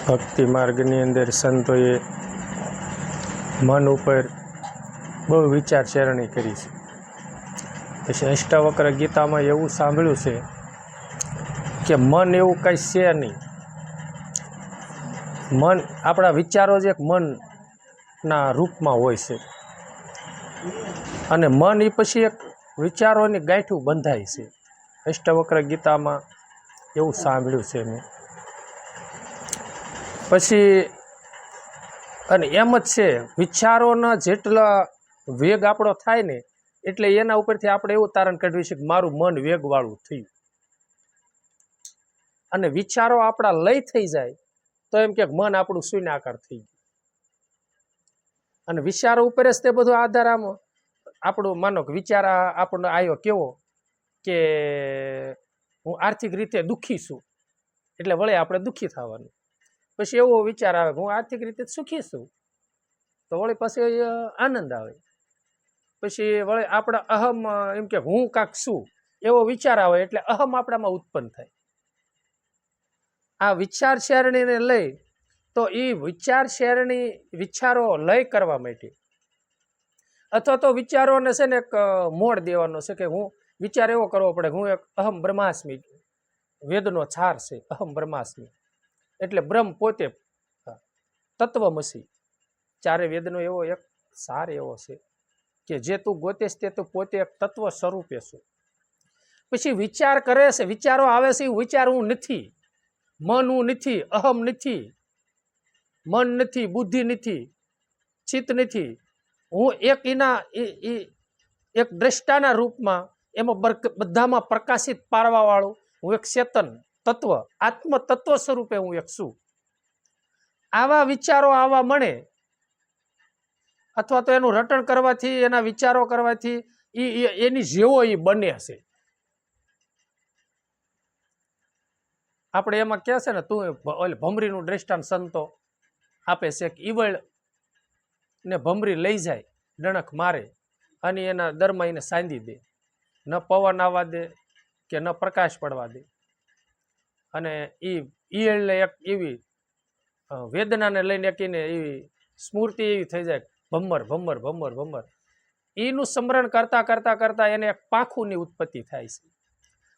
ભક્તિ માર્ગની અંદર સંતોએ મન ઉપર બહુ વિચારસરણી કરી છે. પછી અષ્ટાવક્ર ગીતામાં એવું સાંભળ્યું છે કે મન એવું કંઈ છે નહીં. મન આપણા વિચારો જ એક મનના રૂપમાં હોય છે, અને મન એ પછી એક વિચારોની ગાંઠું બંધાય છે. અષ્ટાવક્ર ગીતામાં એવું સાંભળ્યું છે મેં. પછી અને એમ જ છે, વિચારોના જેટલા વેગ આપણો થાય ને એટલે એના ઉપરથી આપણે એવું તારણ કાઢ્યું છે કે મારું મન વેગવાળું થયું. અને વિચારો આપણા લય થઈ જાય તો એમ કે મન આપણું શૂન્યાકાર થઈ ગયું. અને વિચારો ઉપર જ તે બધો આધાર આમ આપણું માનો કે વિચાર આપણને આવ્યો કેવો કે હું આર્થિક રીતે દુઃખી છું, એટલે વળે આપણે દુઃખી થવાનું. પછી એવો વિચાર આવે કે હું આર્થિક રીતે સુખી છું, તો વળી પછી આનંદ આવે. પછી વળી આપણા અહમ એમ કે હું કાંક છું એવો વિચાર આવે એટલે અહમ આપણામાં ઉત્પન્ન થાય. આ વિચાર શેરણીને લઈ તો એ વિચાર શેરણી વિચારો લય કરવા માટે અથવા તો વિચારોને છે ને એક મોડ દેવાનો છે કે હું વિચાર એવો કરવો પડે હું એક અહમ બ્રહ્માસ્મિ, વેદનો છાર છે અહમ બ્રહ્માસ્મિ, એટલે બ્રહ્મ પોતે તત્વમસી. ચારે વેદનો એવો એક સાર એવો છે કે જે તું ગોતેશ તે તું પોતે એક તત્વ સ્વરૂપે છું. પછી વિચાર કરે છે, વિચારો આવે છે, વિચાર હું નથી, મન હું નથી, અહમ નથી, મન નથી, બુદ્ધિ નથી, ચિત્ત નથી. હું એક એના એક દ્રષ્ટાના રૂપમાં એમાં બધામાં પ્રકાશિત પાડવા વાળું હું એક ચેતન તત્વ, આત્મ તત્વ સ્વરૂપે હું એક છું. આવા વિચારો આવવા મળે અથવા તો એનું રટણ કરવાથી, એના વિચારો કરવાથી એની જેવો એ બને છે. આપણે એમાં કહે છે ને તું ભમરીનું દ્રષ્ટાંત સંતો આપે છે કે ઈવળ ને ભમરી લઈ જાય, ડણક મારે અને એના દરમાં એને સાંધી દે, ન પવન આવવા દે કે ન પ્રકાશ પડવા દે. અને એ ઈયળને એક એવી વેદનાને લઈને એક એને એવી સ્મૃતિ એવી થઈ જાય ભમ્મર ભમ્મર ભમ્મર ભમ્મર. એનું સ્મરણ કરતા કરતા કરતા એને એક પાંખુની ઉત્પત્તિ થાય છે.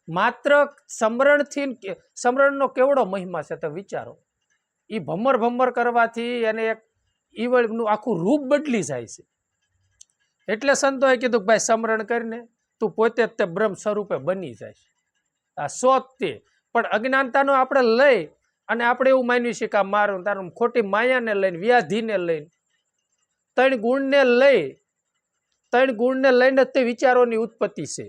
માત્ર સ્મરણથી, સ્મરણનો કેવડો મહિમા છે તો વિચારો. એ ભમ્મર ભમ્મર કરવાથી એને એક ઈવળનું આખું રૂપ બદલી જાય છે. એટલે સંતોએ કીધું કે ભાઈ સ્મરણ કરીને તું પોતે જ તે બ્રહ્મ સ્વરૂપે બની જાય. આ શોધ તે પણ અજ્ઞાનતાનો આપણે લઈ અને આપણે એવું માન્યું છે કે આ મારું તારું ખોટી માયાને લઈને, વ્યાધિને લઈને, ત્રણ ગુણને લઈને તે વિચારોની ઉત્પત્તિ છે.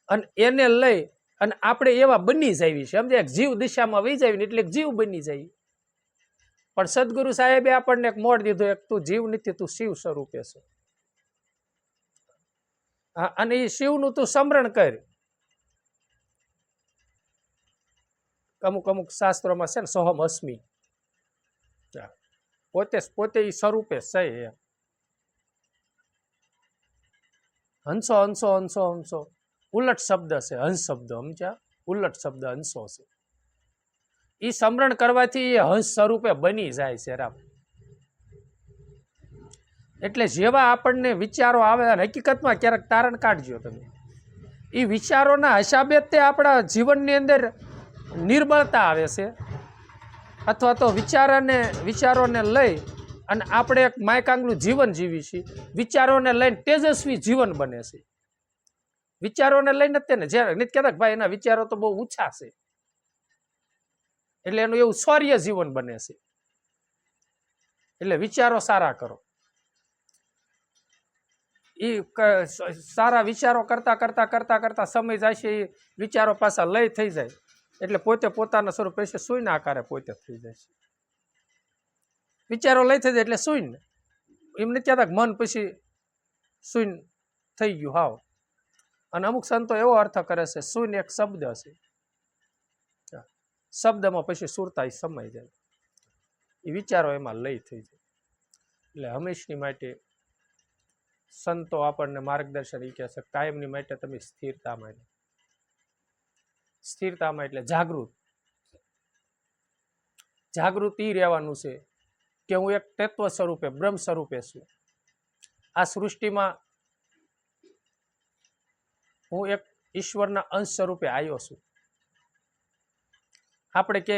અને એને લઈ અને આપણે એવા બની જાય છે. સમજે એક જીવ દિશામાં વહી જાય ને એટલે જીવ બની જાય. પણ સદગુરુ સાહેબે આપણને એક મોડ દીધો, એક તું જીવ નથી, તું શિવ સ્વરૂપે છે. અને એ શિવનું તું સ્મરણ કર. અમુક અમુક શાસ્ત્રોમાં છે ને સોહમ અસ્મિ, પોતે એ સ્વરૂપે છે. હંસો હંસો હંસો હંસો ઉલટ શબ્દ છે, હંસ શબ્દ સમજ્યા, ઉલટ શબ્દ હંસો છે. એ સ્મરણ કરવાથી એ હંસ સ્વરૂપે બની જાય છે. રામ એટલે જેવા આપણને વિચારો આવે, હકીકતમાં ક્યારેક તારણ કાઢજો તમે, એ વિચારોના હિસાબે તે આપણા જીવનની અંદર નિર્બળતા આવે છે. અથવા તો વિચારોને લઈ અને આપણે એક માયકાંગનું જીવન જીવી છીએ, વિચારોને લઈને તેજસ્વી જીવન બને છે. વિચારોને લઈને તેને જ્યારે નથી કહેતા ભાઈ એના વિચારો તો બહુ ઊંચા છે એટલે એનું એવું શૌર્ય જીવન બને છે. એટલે વિચારો સારા કરો. એ સારા વિચારો કરતા કરતા કરતા કરતા સમય જાય છે, એ વિચારો પાછા લય થઈ જાય એટલે પોતે પોતાના સ્વરૂપ પછી શૂન્ય આકારે પોતે થઈ જાય છે. વિચારો લઈ થઈ જાય એટલે શૂન્ય. એમ નથી કહેતા કે મન પછી શૂન્ય થઈ ગયું હાવ. અને અમુક સંતો એવો અર્થ કરે છે શૂન્ય એક શબ્દ છે, શબ્દમાં પછી સુરતા સમાઈ જાય, એ વિચારો એમાં લય થઈ જાય. એટલે હંમેશની માટે સંતો આપણને માર્ગદર્શન એ કહે છે કાયમની માટે તમે સ્થિરતામાં એટલે જાગૃત જાગૃતિ રહેવાનું છે કે હું એક તત્વ સ્વરૂપે બ્રહ્મ સ્વરૂપે છું. આ સૃષ્ટિમાં હું એક ઈશ્વરના અંશ સ્વરૂપે આવ્યો છું. આપણે કે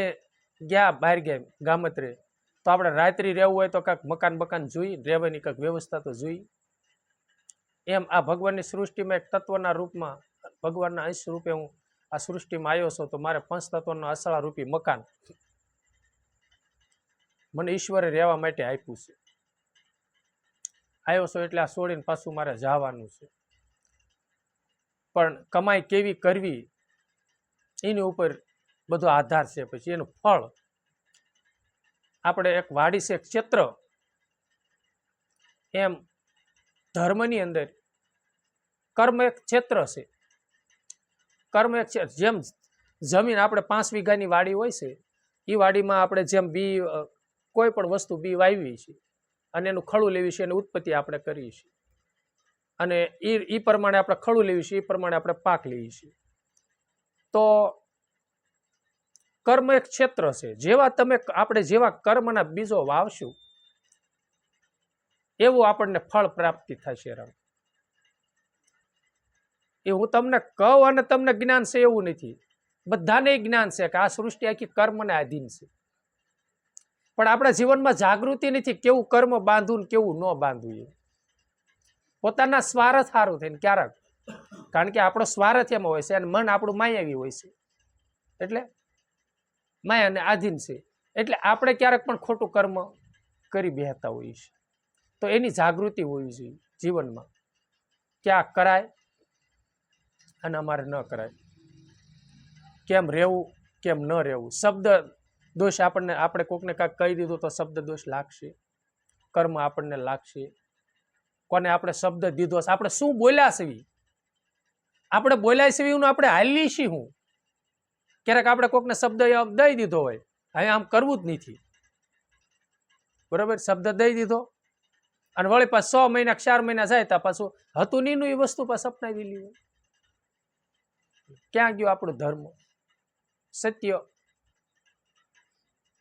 ગયા બહાર ગયા ગામત્રે તો આપણે રાત્રિ રહેવું હોય તો કાંઈક મકાન બકાન જોઈ રહેવાની કંઈક વ્યવસ્થા તો જોઈ. એમ આ ભગવાનની સૃષ્ટિમાં એક તત્વના રૂપમાં ભગવાનના અંશ રૂપે હું આ સૃષ્ટિમાં આવ્યો છું. તો મારે પંચ તત્વનો અસળા રૂપી મકાન મને ઈશ્વરે રહેવા માટે આપ્યું છે. આવ્યો છું એટલે આ છોડીને પાછું મારે જવાનું છે. પણ કમાઈ કેવી કરવી એની ઉપર બધો આધાર છે. પછી એનું ફળ આપણે એક વાડી છે ક્ષેત્ર, એમ ધર્મની અંદર કર્મ એક ક્ષેત્ર છે. કર્મ એક જેમ જમીન આપણે 5 વીઘાની વાડી હોય છે, એ વાડીમાં આપણે જેમ બી કોઈ પણ વસ્તુ બી વાવી છે અને એનું ખળું લેવી છે, એની ઉત્પત્તિ આપણે કરીએ છીએ અને એ પ્રમાણે આપણે ખળું લેવી છે, એ પ્રમાણે આપણે પાક લઈએ છીએ. તો કર્મ એક ક્ષેત્ર છે. જેવા તમે આપણે જેવા કર્મના બીજો વાવશું એવું આપણને ફળ પ્રાપ્તિ થશે. એ હું તમને કહું અને તમને જ્ઞાન છે એવું નથી, બધાને જ્ઞાન છે કે આ સૃષ્ટિ આખી કર્મને આધીન છે. પણ આપણા જીવનમાં જાગૃતિ નથી કેવું કર્મ બાંધવું ને કેવું ન બાંધવું. એ પોતાના સ્વાર્થ સારું થઈને ક્યારેક, કારણ કે આપણો સ્વાર્થ એમાં હોય છે અને મન આપણું માયાવી હોય છે, એટલે માયાને આધીન છે. એટલે આપણે ક્યારેક પણ ખોટું કર્મ કરી બેહતા હોઈએ છીએ. તો એની જાગૃતિ હોવી જોઈએ જીવનમાં, ક્યાં કરાય અને અમારે ન કરાય, કેમ રહેવું કેમ ન રહેવું. શબ્દ દોષ આપણે કોકને કાંઈક કહી દીધું તો શબ્દ દોષ લાગશે, કર્મ આપણને લાગશે. કોને આપણે શબ્દ દીધો છે, આપણે શું બોલ્યા છે, આપણે બોલ્યા છે આપણે હાલી છીએ હું. ક્યારેક આપણે કોકને શબ્દ દઈ દીધો હોય, હવે આમ કરવું જ નથી, બરોબર, શબ્દ દઈ દીધો અને વળી પાછું 6 મહિના 4 મહિના જાય તો પાછું હતું નહીં એ વસ્તુ પાછું અપનાવી લીધું. ક્યાં ગયો આપણું ધર્મ સત્ય?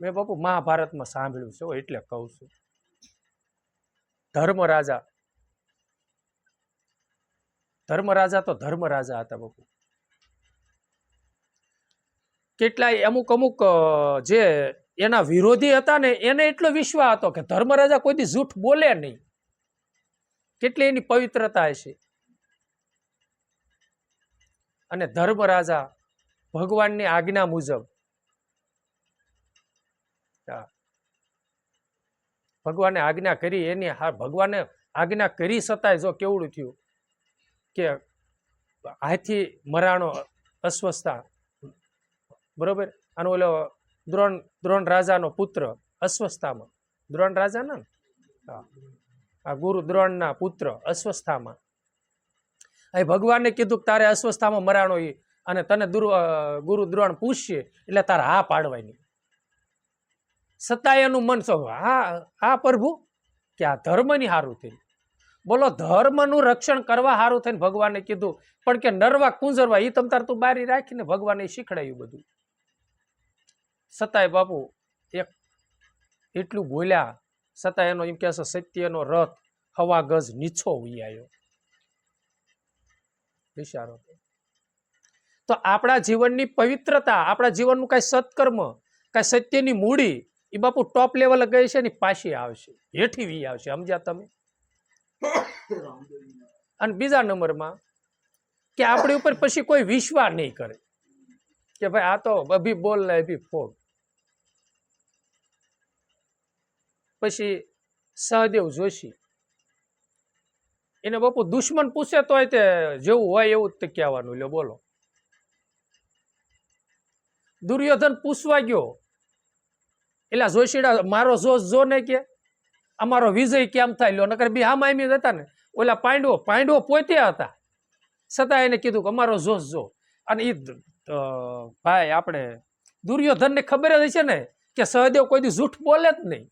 મેં બાપુ મહાભારતમાં સાંભળ્યું છે એટલે કહું છું. ધર્મરાજા તો ધર્મરાજા હતા બાપુ. કેટલાય અમુક જે એના વિરોધી હતા ને એને એટલો વિશ્વાસ હતો કે ધર્મરાજા કોઈ દી જૂઠ બોલે નહીં. કેટલી એની પવિત્રતા હશે. અને ધર્મરાજા ભગવાનની આજ્ઞા મુજબ, ભગવાને આજ્ઞા કરી, એની ભગવાને આજ્ઞા કરી છતાંય જો કેવડું થયું કે હાથી મરાણો અસ્વસ્થતા, બરોબર. અને ઓલો દ્રોણ રાજાનો પુત્ર અસ્વસ્થામાં, દ્રોણ રાજાના આ ગુરુ દ્રોણના પુત્ર અસ્વસ્થામાં, અહીં ભગવાનને કીધું કે તારે અસ્વસ્થામાં મરાણો અને તને ગુરુ દ્રોણ પૂછશે એટલે તારે હા પાડવાની. છતાંય એનું મન હા પ્રભુ કે આ ધર્મની સારું થઈને, બોલો, ધર્મનું રક્ષણ કરવા સારું થઈને ભગવાને કીધું. પણ કે નરવા કુંજરવા એ તમ તાર તું બારી રાખીને ભગવાને શીખડાયું બધું. છતાંય બાપુ એટલું બોલ્યા છતાં એનો એમ કે છે સત્યનો રથ હવા ગજ નીચો ઉઈ આવ્યો. વિચારો તો આપણા જીવનની પવિત્રતા, આપણા જીવનનું કઈ સત્કર્મ, કઈ સત્યની મૂડી એ બાપુ ટોપ લેવલે ગઈ છે ને પાછી આવશે, હેઠી વી આવશે. સમજ્યા તમે? અને બીજા નંબરમાં કે આપણી ઉપર પછી કોઈ વિશ્વાસ નહીં કરે કે ભાઈ આ તો અભી બોલ ને અભી ફોડ. પછી સહદેવ જોશી એને બાપુ દુશ્મન પૂછે તોય તે જેવું હોય એવું જ તે કહેવાનું. લ્યો બોલો, દુર્યોધન પૂછવા ગયો એટલે જોશીડા મારો જોશ જો ને કે અમારો વિજય કેમ થાય. લ્યો નકર બી હામાં એમ હતા ને ઓલા પાંડવો પોતે હતા, છતાં એને કીધું કે અમારો જોશ જો. અને એ ભાઈ આપણે દુર્યોધનને ખબર જ છે ને કે સહદેવ કોઈ દી જૂઠ બોલે જ નહીં.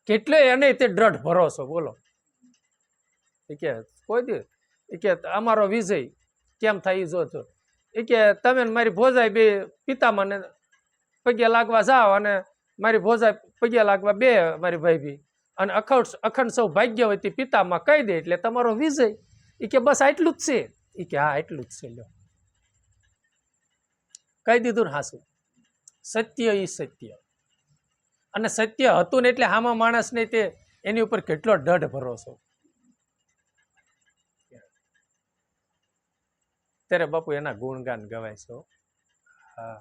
કેટલે એને તે દ્રઢ ભરોસો, બોલો, કે કોઈ દી કે અમારો વિજય કેમ થાય એ જોજો. એ કે તમે મારી ભોજાઈ બે પિતામાં પગે લાગવા જાઓ અને મારી ભોજા પગે લાગવા બે મારી ભાઈ અને અખંડ સૌ ભાગ્યવતી પિતામાં કહી દે એટલે તમારો વિજય. એ કે બસ આટલું જ છે. એ કે હા એટલું જ છે, લ્યો કહી દીધું ને હાસું. સત્ય ઈ સત્ય, અને સત્ય હતું ને એટલે હામાં માણસને તે એની ઉપર કેટલો દઢ ભરોસો. ત્યારે બાપુ એના ગુણગાન ગવાય છે. હા,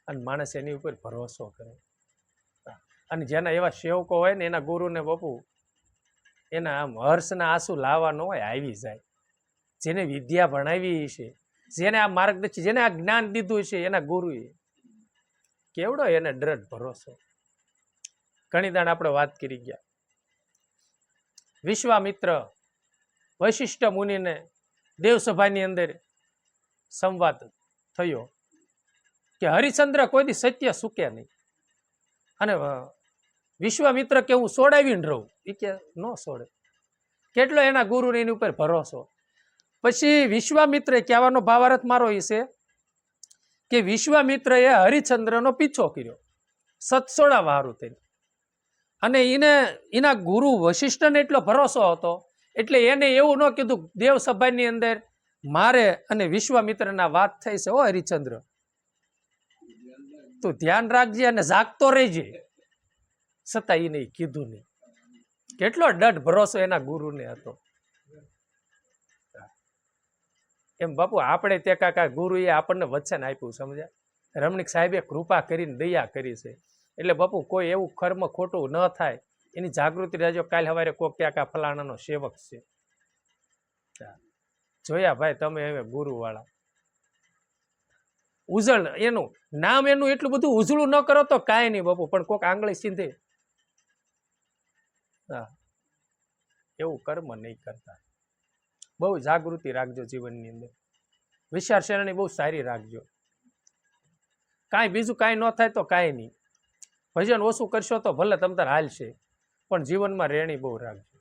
અને માણસ એની ઉપર ભરોસો કરે. અને જેના એવા સેવકો હોય ને એના ગુરુને બાપુ એના આમ હર્ષના આંસુ લાવવા ન હોય, આવી જાય. જેને વિદ્યા ભણાવી છે, જેને આ માર્ગદર્શન, જેને આ જ્ઞાન દીધું છે, એના ગુરુએ કેવડો એને દ્રઢ ભરોસો. ઘણી દાણ આપણે વાત કરી ગયા. વિશ્વામિત્ર વશિષ્ઠ મુનિને દેવસભાની અંદર સંવાદ થયો કે હરિશ્ચંદ્ર કોઈ દી સત્ય સુકે નહીં, અને વિશ્વામિત્ર કે હું સોડાવીને રહું. એ કે ન સોડે. કેટલો એના ગુરુને એની ઉપર ભરોસો. પછી વિશ્વામિત્રે કહેવાનો ભાવાર્થ મારો એ છે કે વિશ્વામિત્રએ હરિશ્ચંદ્રનો પીછો કર્યો સતસોડા વારું થઈને, અને એના ગુરુ વશિષ્ઠને એટલો ભરોસો હતો એટલે એને એવું ન કીધું દેવસભાની અંદર મારે અને વિશ્વામિત્રના વાત થઈ છે, ઓ હરિશ્ચંદ્ર તું ધ્યાન રાખજે અને જાગતો રહેજે. છતાં એને કીધું નહીં. કેટલો દઢ ભરોસો એના ગુરુને હતો. એમ બાપુ આપણે તે કાકા ગુરુએ આપણને વચન આપ્યું, સમજ્યા? રમણીક સાહેબે કૃપા કરીને દયા કરી છે. એટલે બાપુ કોઈ એવું કર્મ ખોટું ન થાય એની જાગૃતિ રહેજો. કાલ સવારે કોક ક્યાંક આ ફલાણાનો સેવક છે, જોયા ભાઈ તમે હવે ગુરુવાળા. ઉજળ એનું નામ એનું એટલું બધું ઉજળું ન કરો તો કાંઈ નહીં બાપુ, પણ કોક આંગળી સીધે હા એવું કર્મ નહીં કરતા. બહુ જાગૃતિ રાખજો જીવનની અંદર. વિચારસરણી બહુ સારી રાખજો. કાંઈ બીજું કાંઈ ન થાય તો કાંઈ નહીં. ભજન ઓછું કરશો તો ભલે તમ તાર હાલશે, પણ જીવનમાં રેણી બહુ રાખજો.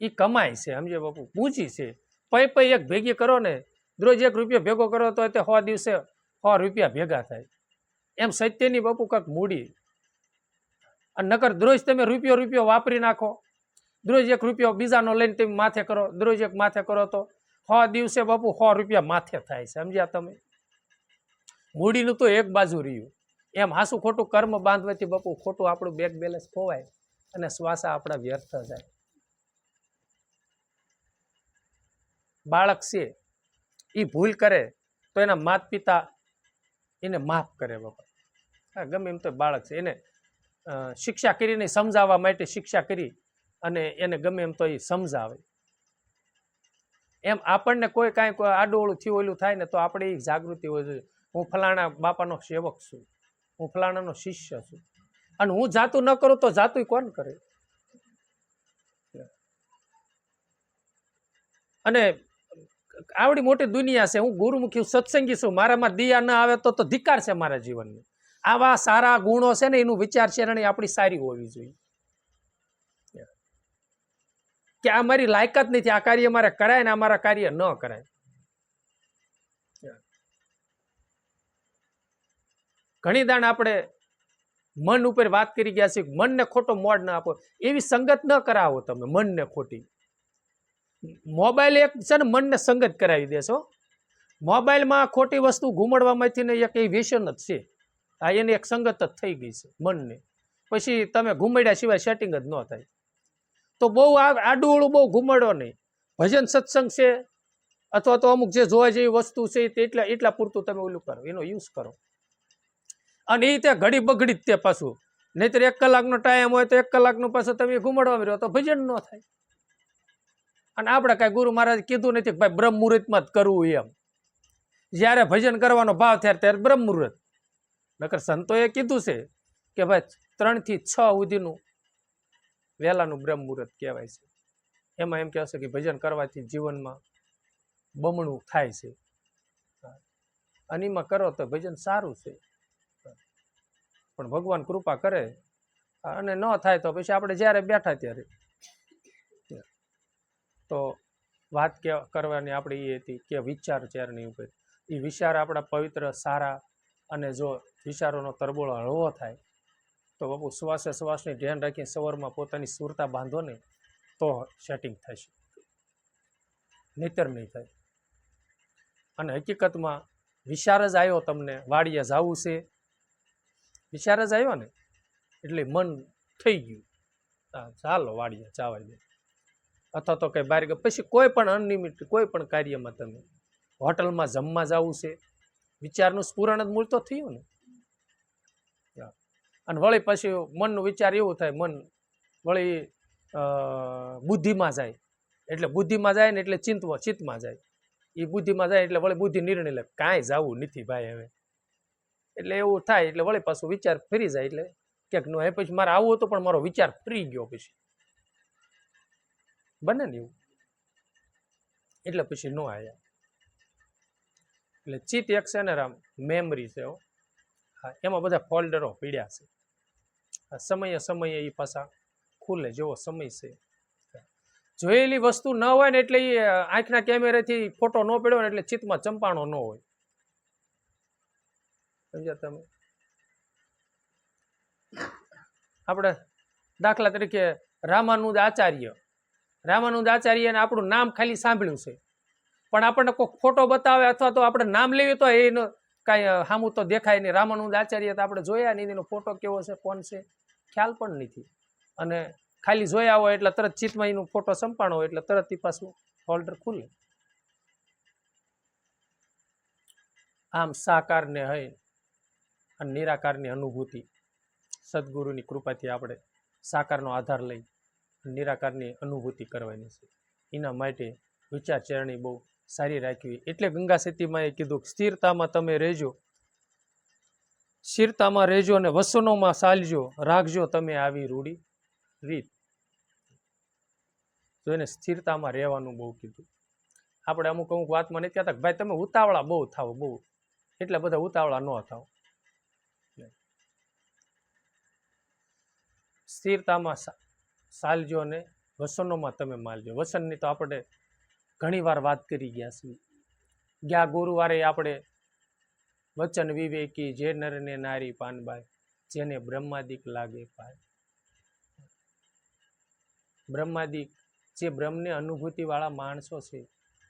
એ કમાય છે, સમજે બાપુ, પૂંજી છે. પૈ એક ભેગી કરો ને, રોજ 1 રૂપિયો ભેગો કરો તો 100 દિવસે 100 રૂપિયા ભેગા થાય. એમ સત્યની બાપુ કાંક મૂડી. અને નકર દરરોજ તમે રૂપિયો વાપરી નાખો, દરરોજ 1 રૂપિયો બીજાનો લઈને તમે માથે કરો, દરરોજ એક માથે કરો તો 100 દિવસે બાપુ 100 રૂપિયા માથે થાય. સમજ્યા તમે? મૂડીનું તો એક બાજુ રહ્યું. એમ હાસું ખોટું કર્મ બાંધવાથી બાપુ ખોટું આપણું બેંક બેલેન્સ ખોવાય અને શ્વાસા આપણા વ્યર્થ જાય. બાળક છે એ ભૂલ કરે તો એના માતા પિતા એને માફ કરે બાપા. હા, ગમે એમ તો બાળક છે, એને શિક્ષા કરીને સમજાવવા માટે શિક્ષા કરી અને એને ગમે એમ તો એ સમજાવે. એમ આપણને કોઈ કાંઈ આડોળું થયું ઓલું થાય ને તો આપણે એ જાગૃતિ હોય જોઈએ. હું ફલાણા બાપાનો સેવક છું, હું ફલાણાનો શિષ્ય છું, અને હું જાતું ન કરું તો જાતું કોણ કરે? અને આવડી મોટી દુનિયા છે, હું ગુરુમુખી સત્સંગી છું, મારામાં દિયા ન આવે તો ધિક્કાર છે મારા જીવનની. આવા સારા ગુણો છે ને એનું વિચારસરણી આપણી સારી હોવી જોઈએ કે આ મારી લાયકાત નથી, આ કાર્ય મારે કરાય ને આ મારા કાર્ય ન કરાય. ઘણી દાણ આપણે મન ઉપર વાત કરી ગયા છે, મનને ખોટો મોડ ન આપો, એવી સંગત ન કરાવો તમે મનને ખોટી. મોબાઈલ એક છે ને મનને સંગત કરાવી દેશો. મોબાઈલમાં ખોટી વસ્તુ ઘુમડવામાંથી ને એક એ વ્યસન જ છે. આ એની એક સંગત જ થઈ ગઈ છે મનને. પછી તમે ઘુમડ્યા સિવાય સેટિંગ જ ન થાય. તો બહુ આડું બહુ ઘુમડો નહીં. ભજન સત્સંગ છે અથવા તો અમુક જે જોવા જેવી વસ્તુ છે તે એટલા પૂરતું તમે ઓલું કરો, એનો યુઝ કરો. અને એ ત્યાં ઘડી બગડી જ તે પાછું. નહીતર 1 કલાકનો ટાઈમ હોય તો 1 કલાકનું પાછું તમે ઘુમડવા રહ્યો તો ભજન ન થાય. અને આપણે કાંઈ ગુરુ મહારાજ કીધું નથી કે ભાઈ બ્રહ્મ મુહૂર્તમાં જ કરવું એમ. જ્યારે ભજન કરવાનો ભાવ ત્યારે બ્રહ્મ મુહૂર્ત. નકર સંતોએ કીધું છે કે ભાઈ 3 થી 6 સુધીનું વહેલાનું બ્રહ્મ મુહૂર્ત કહેવાય છે. એમાં એમ કહેશે કે ભજન કરવાથી જીવનમાં બમણું થાય છે, અને એમાં કરો તો ભજન સારું છે. પણ ભગવાન કૃપા કરે અને ન થાય તો પછી આપણે જ્યારે બેઠા ત્યારે તો વાત કરવાની આપણી એ હતી કે વિચારસરણી ઉપર. એ વિચાર આપણા પવિત્ર સારા, અને જો વિચારોનો તરબોળો હળવો થાય તો બાપુ શ્વાસે શ્વાસની ધ્યાન રાખીને સવારમાં પોતાની સુરતા બાંધો ને તો સેટિંગ થશે, નહીતર નહીં થાય. અને હકીકતમાં વિચાર જ આવ્યો તમને વાડીએ જવું છે, વિચાર જ આવ્યો ને એટલે મન થઈ ગયું હા ચાલો વાડીએ જવા દે, અથવા તો કંઈ બહાર પછી કોઈ પણ અનિયમિત કોઈ પણ કાર્યમાં તમે હોટલમાં જમવા જવું છે, વિચારનું સ્ફુરણ જ મૂળ તો થયું ને. અને વળી પછી મનનું વિચાર એવું થાય, મન વળી બુદ્ધિમાં જાય, એટલે બુદ્ધિમાં જાય ને એટલે ચિત્તમાં જાય, એ બુદ્ધિમાં જાય એટલે વળી બુદ્ધિ નિર્ણય લે કાંઈ જવું નથી ભાઈ હવે, એટલે એવું થાય એટલે વળી પાછું વિચાર ફરી જાય, એટલે ક્યાંક નો એ પછી મારે આવવું હતું પણ મારો વિચાર ફરી ગયો પછી બને ને એવું, એટલે પછી નો આવ્યા. એટલે ચિત્ત એક છે ને રામ મેમરી છે, હા એમાં બધા ફોલ્ડરો પીડ્યા છે, સમયે સમયે એ પાછા ખુલે જેવો સમય છે. જોયેલી વસ્તુ ન હોય ને એટલે એ આંખના કેમેરાથી ફોટો ન પડ્યો ને એટલે ચિત્તમાં ચંપાણો ન હોય, સમજ્યા તમે. આપણે દાખલા તરીકે રામાનુજ આચાર્યને આપણું નામ ખાલી સાંભળ્યું છે, પણ આપણને કોઈ ફોટો બતાવે અથવા તો આપણે નામ લેવી તો એનો કાંઈ સામું તો દેખાય નહીં. રામાનુજ આચાર્ય તો આપણે જોયા નહીં, એનો ફોટો કેવો છે કોણ છે ખ્યાલ પણ નથી, અને ખાલી જોયા હોય એટલે તરત ચિત્તમાં એનો ફોટો સંપાણો હોય એટલે તરત એ પાછું ફોલ્ડર ખુલે. આમ સાકારને હોય અને નિરાકારની અનુભૂતિ સદગુરુની કૃપાથી આપણે સાકારનો આધાર લઈ નિરાકારની અનુભૂતિ કરવાની છે. એના માટે વિચારચરણી બહુ સારી રાખવી. એટલે ગંગા સતીમાં એ કીધું સ્થિરતામાં તમે રહેજો, સ્થિરતામાં રહેજો અને વસનોમાં ચાલજો, રાખજો તમે આવી રૂઢી રીત. તો એને સ્થિરતામાં રહેવાનું બહુ કીધું. આપણે અમુક વાતમાં નથી કહેતા કે ભાઈ તમે ઉતાવળા બહુ થાવ, બહુ એટલા બધા ઉતાવળા ન થાવ. સ્થિરતામાં ચાલજો ને વસનોમાં તમે માલજો. વસનની તો આપણે ઘણી વાર વાત કરી ગયા છીએ. ગયા ગુરુવારે આપણે વચન વિવેકી જે નરને નારી પાનબાઈ, જેને બ્રહ્માદિક લાગે પાય. બ્રહ્માદિક જે બ્રહ્મને અનુભૂતિ વાળા માણસો છે,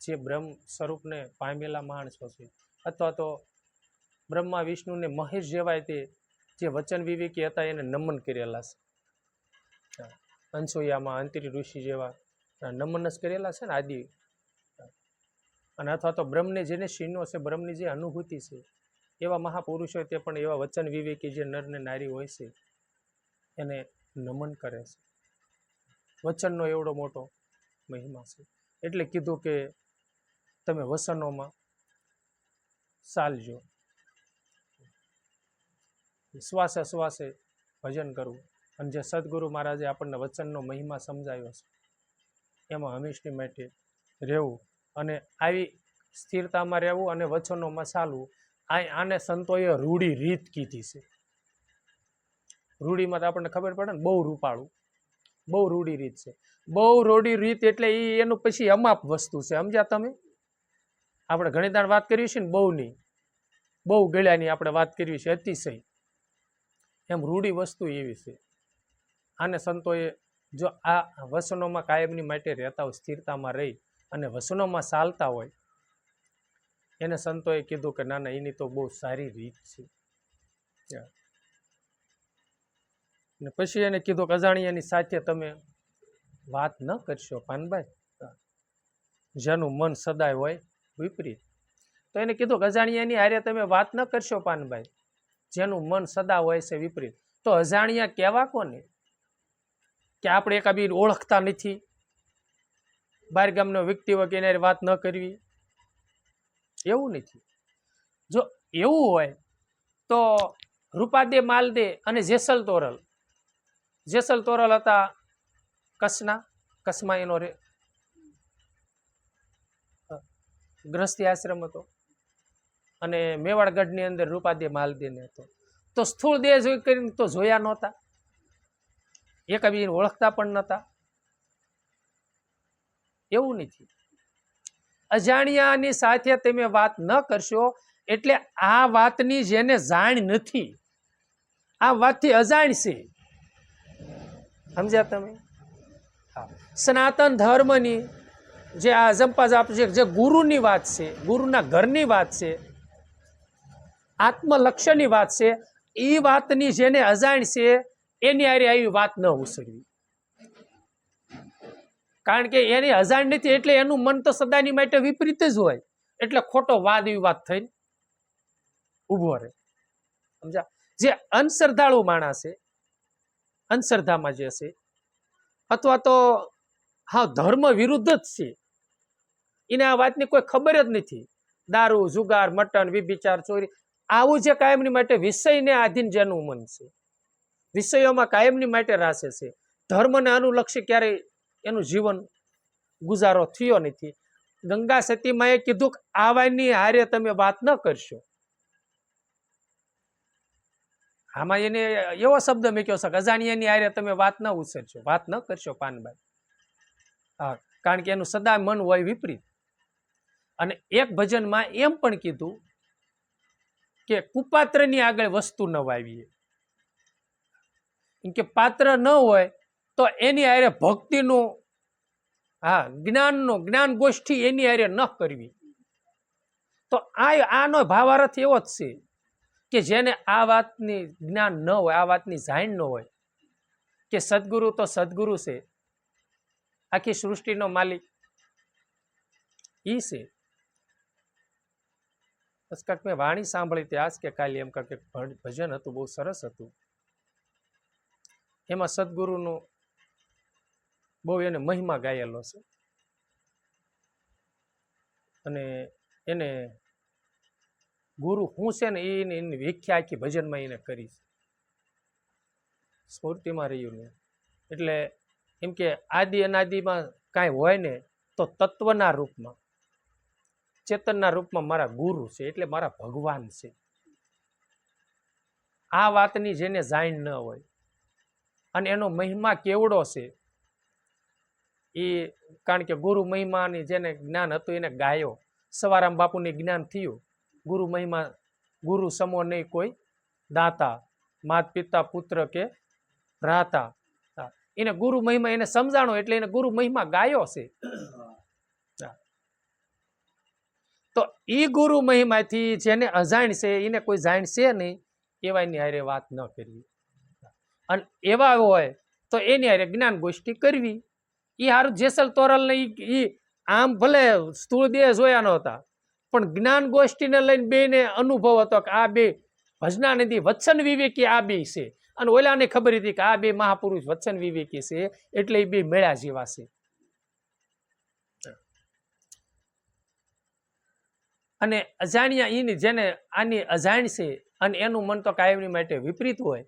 જે બ્રહ્મ સ્વરૂપને પામેલા માણસો છે, અથવા તો બ્રહ્મા વિષ્ણુને મહેશ જેવાય તે જે વચન વિવેકી હતા એને નમન કરેલા છે. અંસુયામાં અંતરી ઋષિ જેવા નમન જ કરેલા છે ને આદિ. અને અથવા તો બ્રહ્મને જેને શીનો છે, બ્રહ્મની જે અનુભૂતિ છે, એવા મહાપુરુષો તે પણ એવા વચન વિવેકી જે નર ને નારી હોય છે એને નમન કરે છે. વચનનો એવડો મોટો મહિમા છે. એટલે કીધું કે તમે વસનોમાં ચાલજો, શ્વાસે શ્વાસે ભજન કરવું. અને જે સદગુરુ મહારાજે આપણને વચનનો મહિમા સમજાવ્યો છે એમાં હંમેશની માટે રહેવું, અને આવી સ્થિરતામાં રહેવું અને વચનોમાં ચાલવું. આને સંતોએ રૂઢી રીત કીધી છે. રૂઢીમાં તો આપણને ખબર પડે ને, બહુ રૂપાળું, બહુ રૂઢી રીત છે. બહુ રૂઢી રીત એટલે એનું પછી અમાપ વસ્તુ છે, સમજ્યા તમે. આપણે ઘણી દાણ વાત કરી છે ને બહુની, બહુ ગળ્યાની આપણે વાત કરી છે, અતિશય. એમ રૂઢી વસ્તુ એવી છે. આને સંતોએ જો આ વસનોમાં કાયમની માટે રહેતા હોય, સ્થિરતામાં રહી અને વસનોમાં ચાલતા હોય, એને સંતોએ કીધું કે ના ના એની તો બહુ સારી રીત છે. ને પછી એને કીધું કે અજાણ્યાની સાથે તમે વાત ન કરશો પાનભાઈ, જેનું મન સદાય હોય વિપરીત. તો એને કીધું કે અજાણ્યાની હારે તમે વાત ન કરશો પાનભાઈ, જેનું મન સદા હોય છે વિપરીત. તો અજાણ્યા કેવા કોને? કે આપણે એકાબીર ઓળખતા નથી, બહાર ગામનો વ્યક્તિ હોય કે એની વાત ન કરવી, એવું નથી. જો એવું હોય તો રૂપાદે માલદે અને જેસલ તોરલ હતા કચ્છમાં એનો ગ્રસ્તી આશ્રમ હતો, અને મેવાડગઢની અંદર રૂપાદે માલદેને હતો. તો સ્થૂળ દેહ જોઈ કરીને તો જોયા નહોતા, એકબીજાને ઓળખતા પણ નહોતા, એવું નથી. અજાણ્યાની સાથે તમે વાત ન કરશો એટલે આ વાતની જેને જાણ નથી, આ વાતથી અજાણ છે. સમજ્યા તમે? હા, સનાતન ધર્મની જે આ જંપાજાપ જે ગુરુની વાત છે, ગુરુના ઘરની વાત છે, આત્મલક્ષ્યની વાત છે, એ વાતની જેને અજાણ છે એની હારે આવી વાત ન ઉછળવી. કારણ કે એની અજાણ નથી એટલે એનું મન તો સદાની માટે વિપરીત જ હોય, એટલે ખોટો વાદ વિવાદ થઈને ઉભો રહે. સમજા? જે અંધશ્રદ્ધાળુ માણસ છે, અંધશ્રદ્ધામાં જે છે, અથવા તો હા ધર્મ વિરુદ્ધ જ છે, એને આ વાતની કોઈ ખબર જ નથી, દારૂ, જુગાર, મટન, વિભિચાર, ચોરી, આવું જે કાયમની માટે વિષયને આધીન જેનું મન છે, વિષયોમાં કાયમની માટે રાસે છે, ધર્મને અનુલક્ષી ક્યારેય એનું જીવન ગુજારો થયો નથી. ગંગા સતીમાં એ કીધું કે આવાની હારે તમે વાત ન કરશો. આમાં એને એવો શબ્દ મૂક્યો છે કે અજાણ્યાની હારે તમે વાત ન ઉછેરશો, વાત ન કરશો પાનબાઈ. હા, કારણ કે એનું સદા મન હોય વિપરીત. અને એક ભજનમાં એમ પણ કીધું કે કુપાત્રની આગળ વસ્તુ ન વાવીએ. કે પાત્ર ન હોય તો એની હારે ભક્તિનું, હા જ્ઞાનનું, જ્ઞાન ગોષ્ઠી એની હારે ન કરવી. તો આનો ભાવાર્થ એવો જ છે કે જેને આ વાતની જ્ઞાન ન હોય, આ વાતની જાણ ન હોય કે સદગુરુ તો સદગુરુ છે, આખી સૃષ્ટિનો માલિક ઈ છે. બસ કાંક મેં વાણી સાંભળી હતી આજ કે કાલે, એમ કાંક ભજન હતું, બહુ સરસ હતું. એમાં સદગુરુનું બહુ એને મહિમા ગાયેલો છે અને એને ગુરુ શું છે ને એની વ્યાખ્યા આખી ભજનમાં એને કરી છે, સ્મૃતિમાં રહ્યું ને. એટલે એમ કે આદિ અનાદિમાં કાંઈ હોય ને તો તત્વના રૂપમાં, ચેતનના રૂપમાં મારા ગુરુ છે, એટલે મારા ભગવાન છે. આ વાતની જેને જાણ ન હોય અને એનો મહિમા કેવડો છે એ, કારણ કે ગુરુ મહિમાની જેને જ્ઞાન હતું એને ગાયો, સવારામ બાપુને જ્ઞાન થયું, ગુરુ મહિમા ગુરુ સમો નહીં કોઈ દાતા, માત પિતા પુત્ર કે ભ્રાતા. એને ગુરુ મહિમા એને સમજાણો એટલે એને ગુરુ મહિમા ગાયો છે. તો ઈ ગુરુ મહિમાથી જેને અજાણ છે એને કોઈ જાણ છે નહીં, એવાની હારે વાત ન કરવી. અને એવા હોય તો એની હારે જ્ઞાન ગોષ્ઠી કરવી. એ હારું જેસલ તોરલ ને ઈ આમ ભલે સ્થૂળ દેહ જોયા નહોતા, પણ જ્ઞાન ગોષ્ઠીને લઈને બેને અનુભવ હતો કે આ બે ભજનાનિધિ વત્સન વિવેકી આ બે છે, અને ઓલાને ખબર હતી કે આ બે મહાપુરુષ વત્સન વિવેકી છે, એટલે એ બે મેળા જેવા છે. અને અજાણ્યા ઈની જેને આની અજાણ છે અને એનું મન તો કાયમની માટે વિપરીત હોય,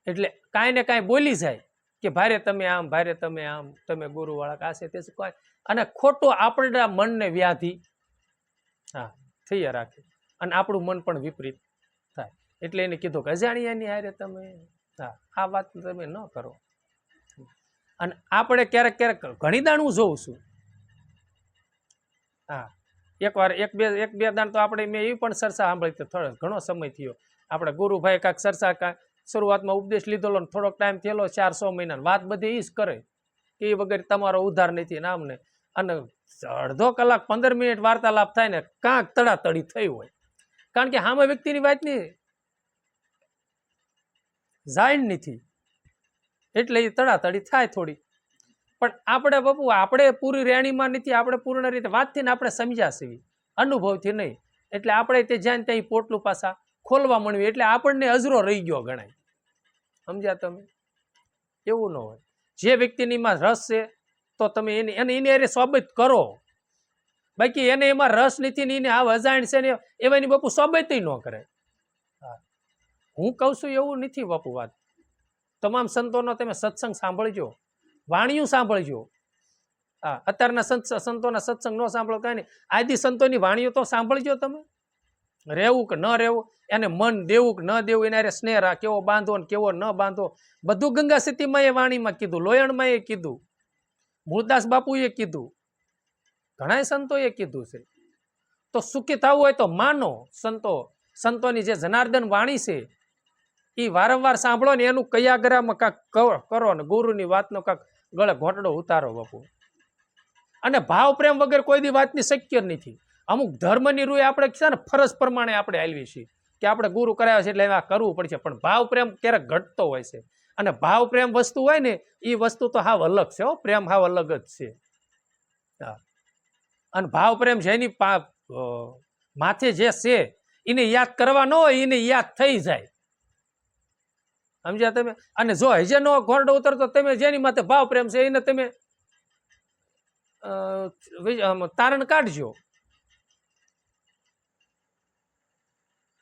એટલે કાંઈ ને કાંઈ બોલી જાય કે ભારે તમે આમ, ભારે તમે આમ, તમે ગુરુવાળા કાશે તે કોઈ, અને ખોટું આપણા મનને વ્યાધિ હા થઈ રાખે અને આપણું મન પણ વિપરીત થાય. એટલે એને કીધું કે અજાણ્યાની હારે તમે હા આ વાત તમે ન કરો. અને આપણે ક્યારેક ક્યારેક ઘણી દાણ હું જોઉં છું, હા એકવાર એક બે દાણ તો આપણે મેં એવી પણ ચર્ચા સાંભળી, થોડો ઘણો સમય થયો, આપણે ગુરુભાઈ કાંઈક ચર્ચા કાંઈ શરૂઆતમાં ઉપદેશ લીધેલો ને થોડોક ટાઈમ થયેલો 4-6 મહિના, વાત બધી એ જ કરે કે એ વગર તમારો ઉદ્ધાર નથી નામ ને. અને અડધો કલાક 15 મિનિટ વાર્તાલાપ થાય ને કાંક તડાતડી થઈ હોય, કારણ કે સામે વ્યક્તિની વાતની જાણ નથી એટલે એ તડાતડી થાય થોડી. પણ આપણે બાપુ આપણે પૂરી રેણીમાં નથી, આપણે પૂર્ણ રીતે વાતથી ને આપણે સમજ્યા છીએ, અનુભવથી નહીં. એટલે આપણે તે જ્યાં ત્યાં પોટલું પાછા ખોલવા મળ્યું એટલે આપણને અજરો રહી ગયો ગણાય. સમજ્યા તમે? એવું ન હોય. જે વ્યક્તિનીમાં રસ છે તો તમે એની હારે સોબત કરો, બાકી એને એમાં રસ નથી ને એને આ અજાણ છે ને એવાની બાપુ સોબત ન કરે. હું કહું છું એવું નથી બાપુ વાત. તમામ સંતોનો તમે સત્સંગ સાંભળજો, વાણીઓ સાંભળજો. હા અત્યારના સંતોના સત્સંગ ન સાંભળો કાંઈ નહીં, આદિ સંતોની વાણીઓ તો સાંભળજો તમે. રહેવું કે ન રહેવું, એને મન દેવું કે ન દેવું, એને અરે સ્નેહ કેવો બાંધો ને કેવો ન બાંધો, બધું ગંગા સતીમાં એ વાણીમાં કીધું, લોયણમાં એ કીધું, મૂળદાસ બાપુએ કીધું. ઘણા સંતોએ કીધું છે. તો સુખી થવું હોય તો માનો. સંતોની જે જનાર્દન વાણી છે એ વારંવાર સાંભળો ને એનું કયાગ્રામાં કાંક કરો ને ગુરુની વાતનો કાંક ગળે ઘોંટડો ઉતારો બાપુ. અને ભાવ પ્રેમ વગર કોઈ દી વાતની શક્ય નથી. અમુક ધર્મની રૂએ આપણે છે ને ફરજ પ્રમાણે આપણે હાલવી છીએ કે આપણે ગુરુ કરાવ્યા છે એટલે એમાં કરવું પડશે, પણ ભાવ પ્રેમ ક્યારેક ઘટતો હોય છે. અને ભાવ પ્રેમ વસ્તુ હોય ને એ વસ્તુ તો હાવ અલગ છે. પ્રેમ હાવ અલગ જ છે. અને ભાવ પ્રેમ જેની માથે જે છે એને યાદ કરવા ન હોય એને યાદ થઈ જાય. સમજ્યા તમે? અને જો હજે નો ઘોરડો ઉતરતો તમે જેની માથે ભાવ પ્રેમ છે એને તમે તારણ કાઢજો.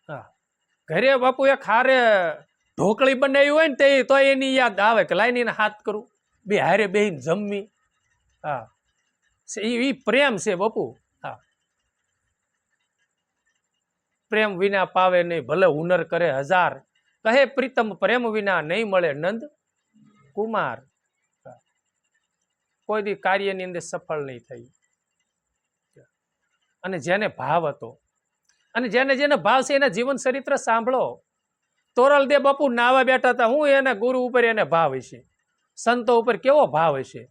હા, ઘરે બાપુ એક હારે ઢોકળી બનાવી હોય ને તો એની યાદ આવે કે લાઈને એને હાથ કરું, બે હારે બેહીને જમવી. હા, એ પ્રેમ છે બાપુ. હા, પ્રેમ વિના પાવે નહીં ભલે હુનર કરે હજાર, કહે પ્રીતમ પ્રેમ વિના નહીં મળે નંદ કુમાર. કોઈ દી કાર્યની અંદર સફળ નહીં થઈ. અને જેને ભાવ હતો અને જેને ભાવ છે એના જીવન ચરિત્ર સાંભળો. તોરલદેવ બાપુ નાવા બેઠા હતા, હું એના ગુરુ ઉપર એને ભાવ હશે, સંતો ઉપર કેવો ભાવ હશે.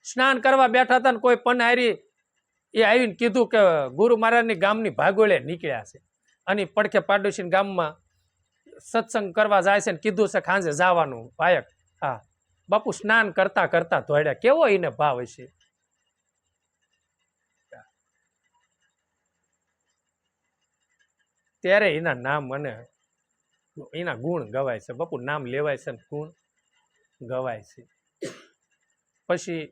સ્નાન કરવા બેઠા હતા ને કોઈ પનહારી એ આવીને કીધું કે ગુરુ મહારાજની ગામની ભાગોળે નીકળ્યા છે અને પડખે પાડોશી ગામમાં સત્સંગ કરવા જાય છે ને કીધું છે ખાંજે જવાનું ભાયક. હા, બાપુ સ્નાન કરતા કરતા ધોડ્યા, કેવો એને ભાવ હશે. ત્યારે એના નામ અને એના ગુણ ગવાય છે બાપુ. નામ લેવાય છે ને ગુણ ગવાય છે. પછી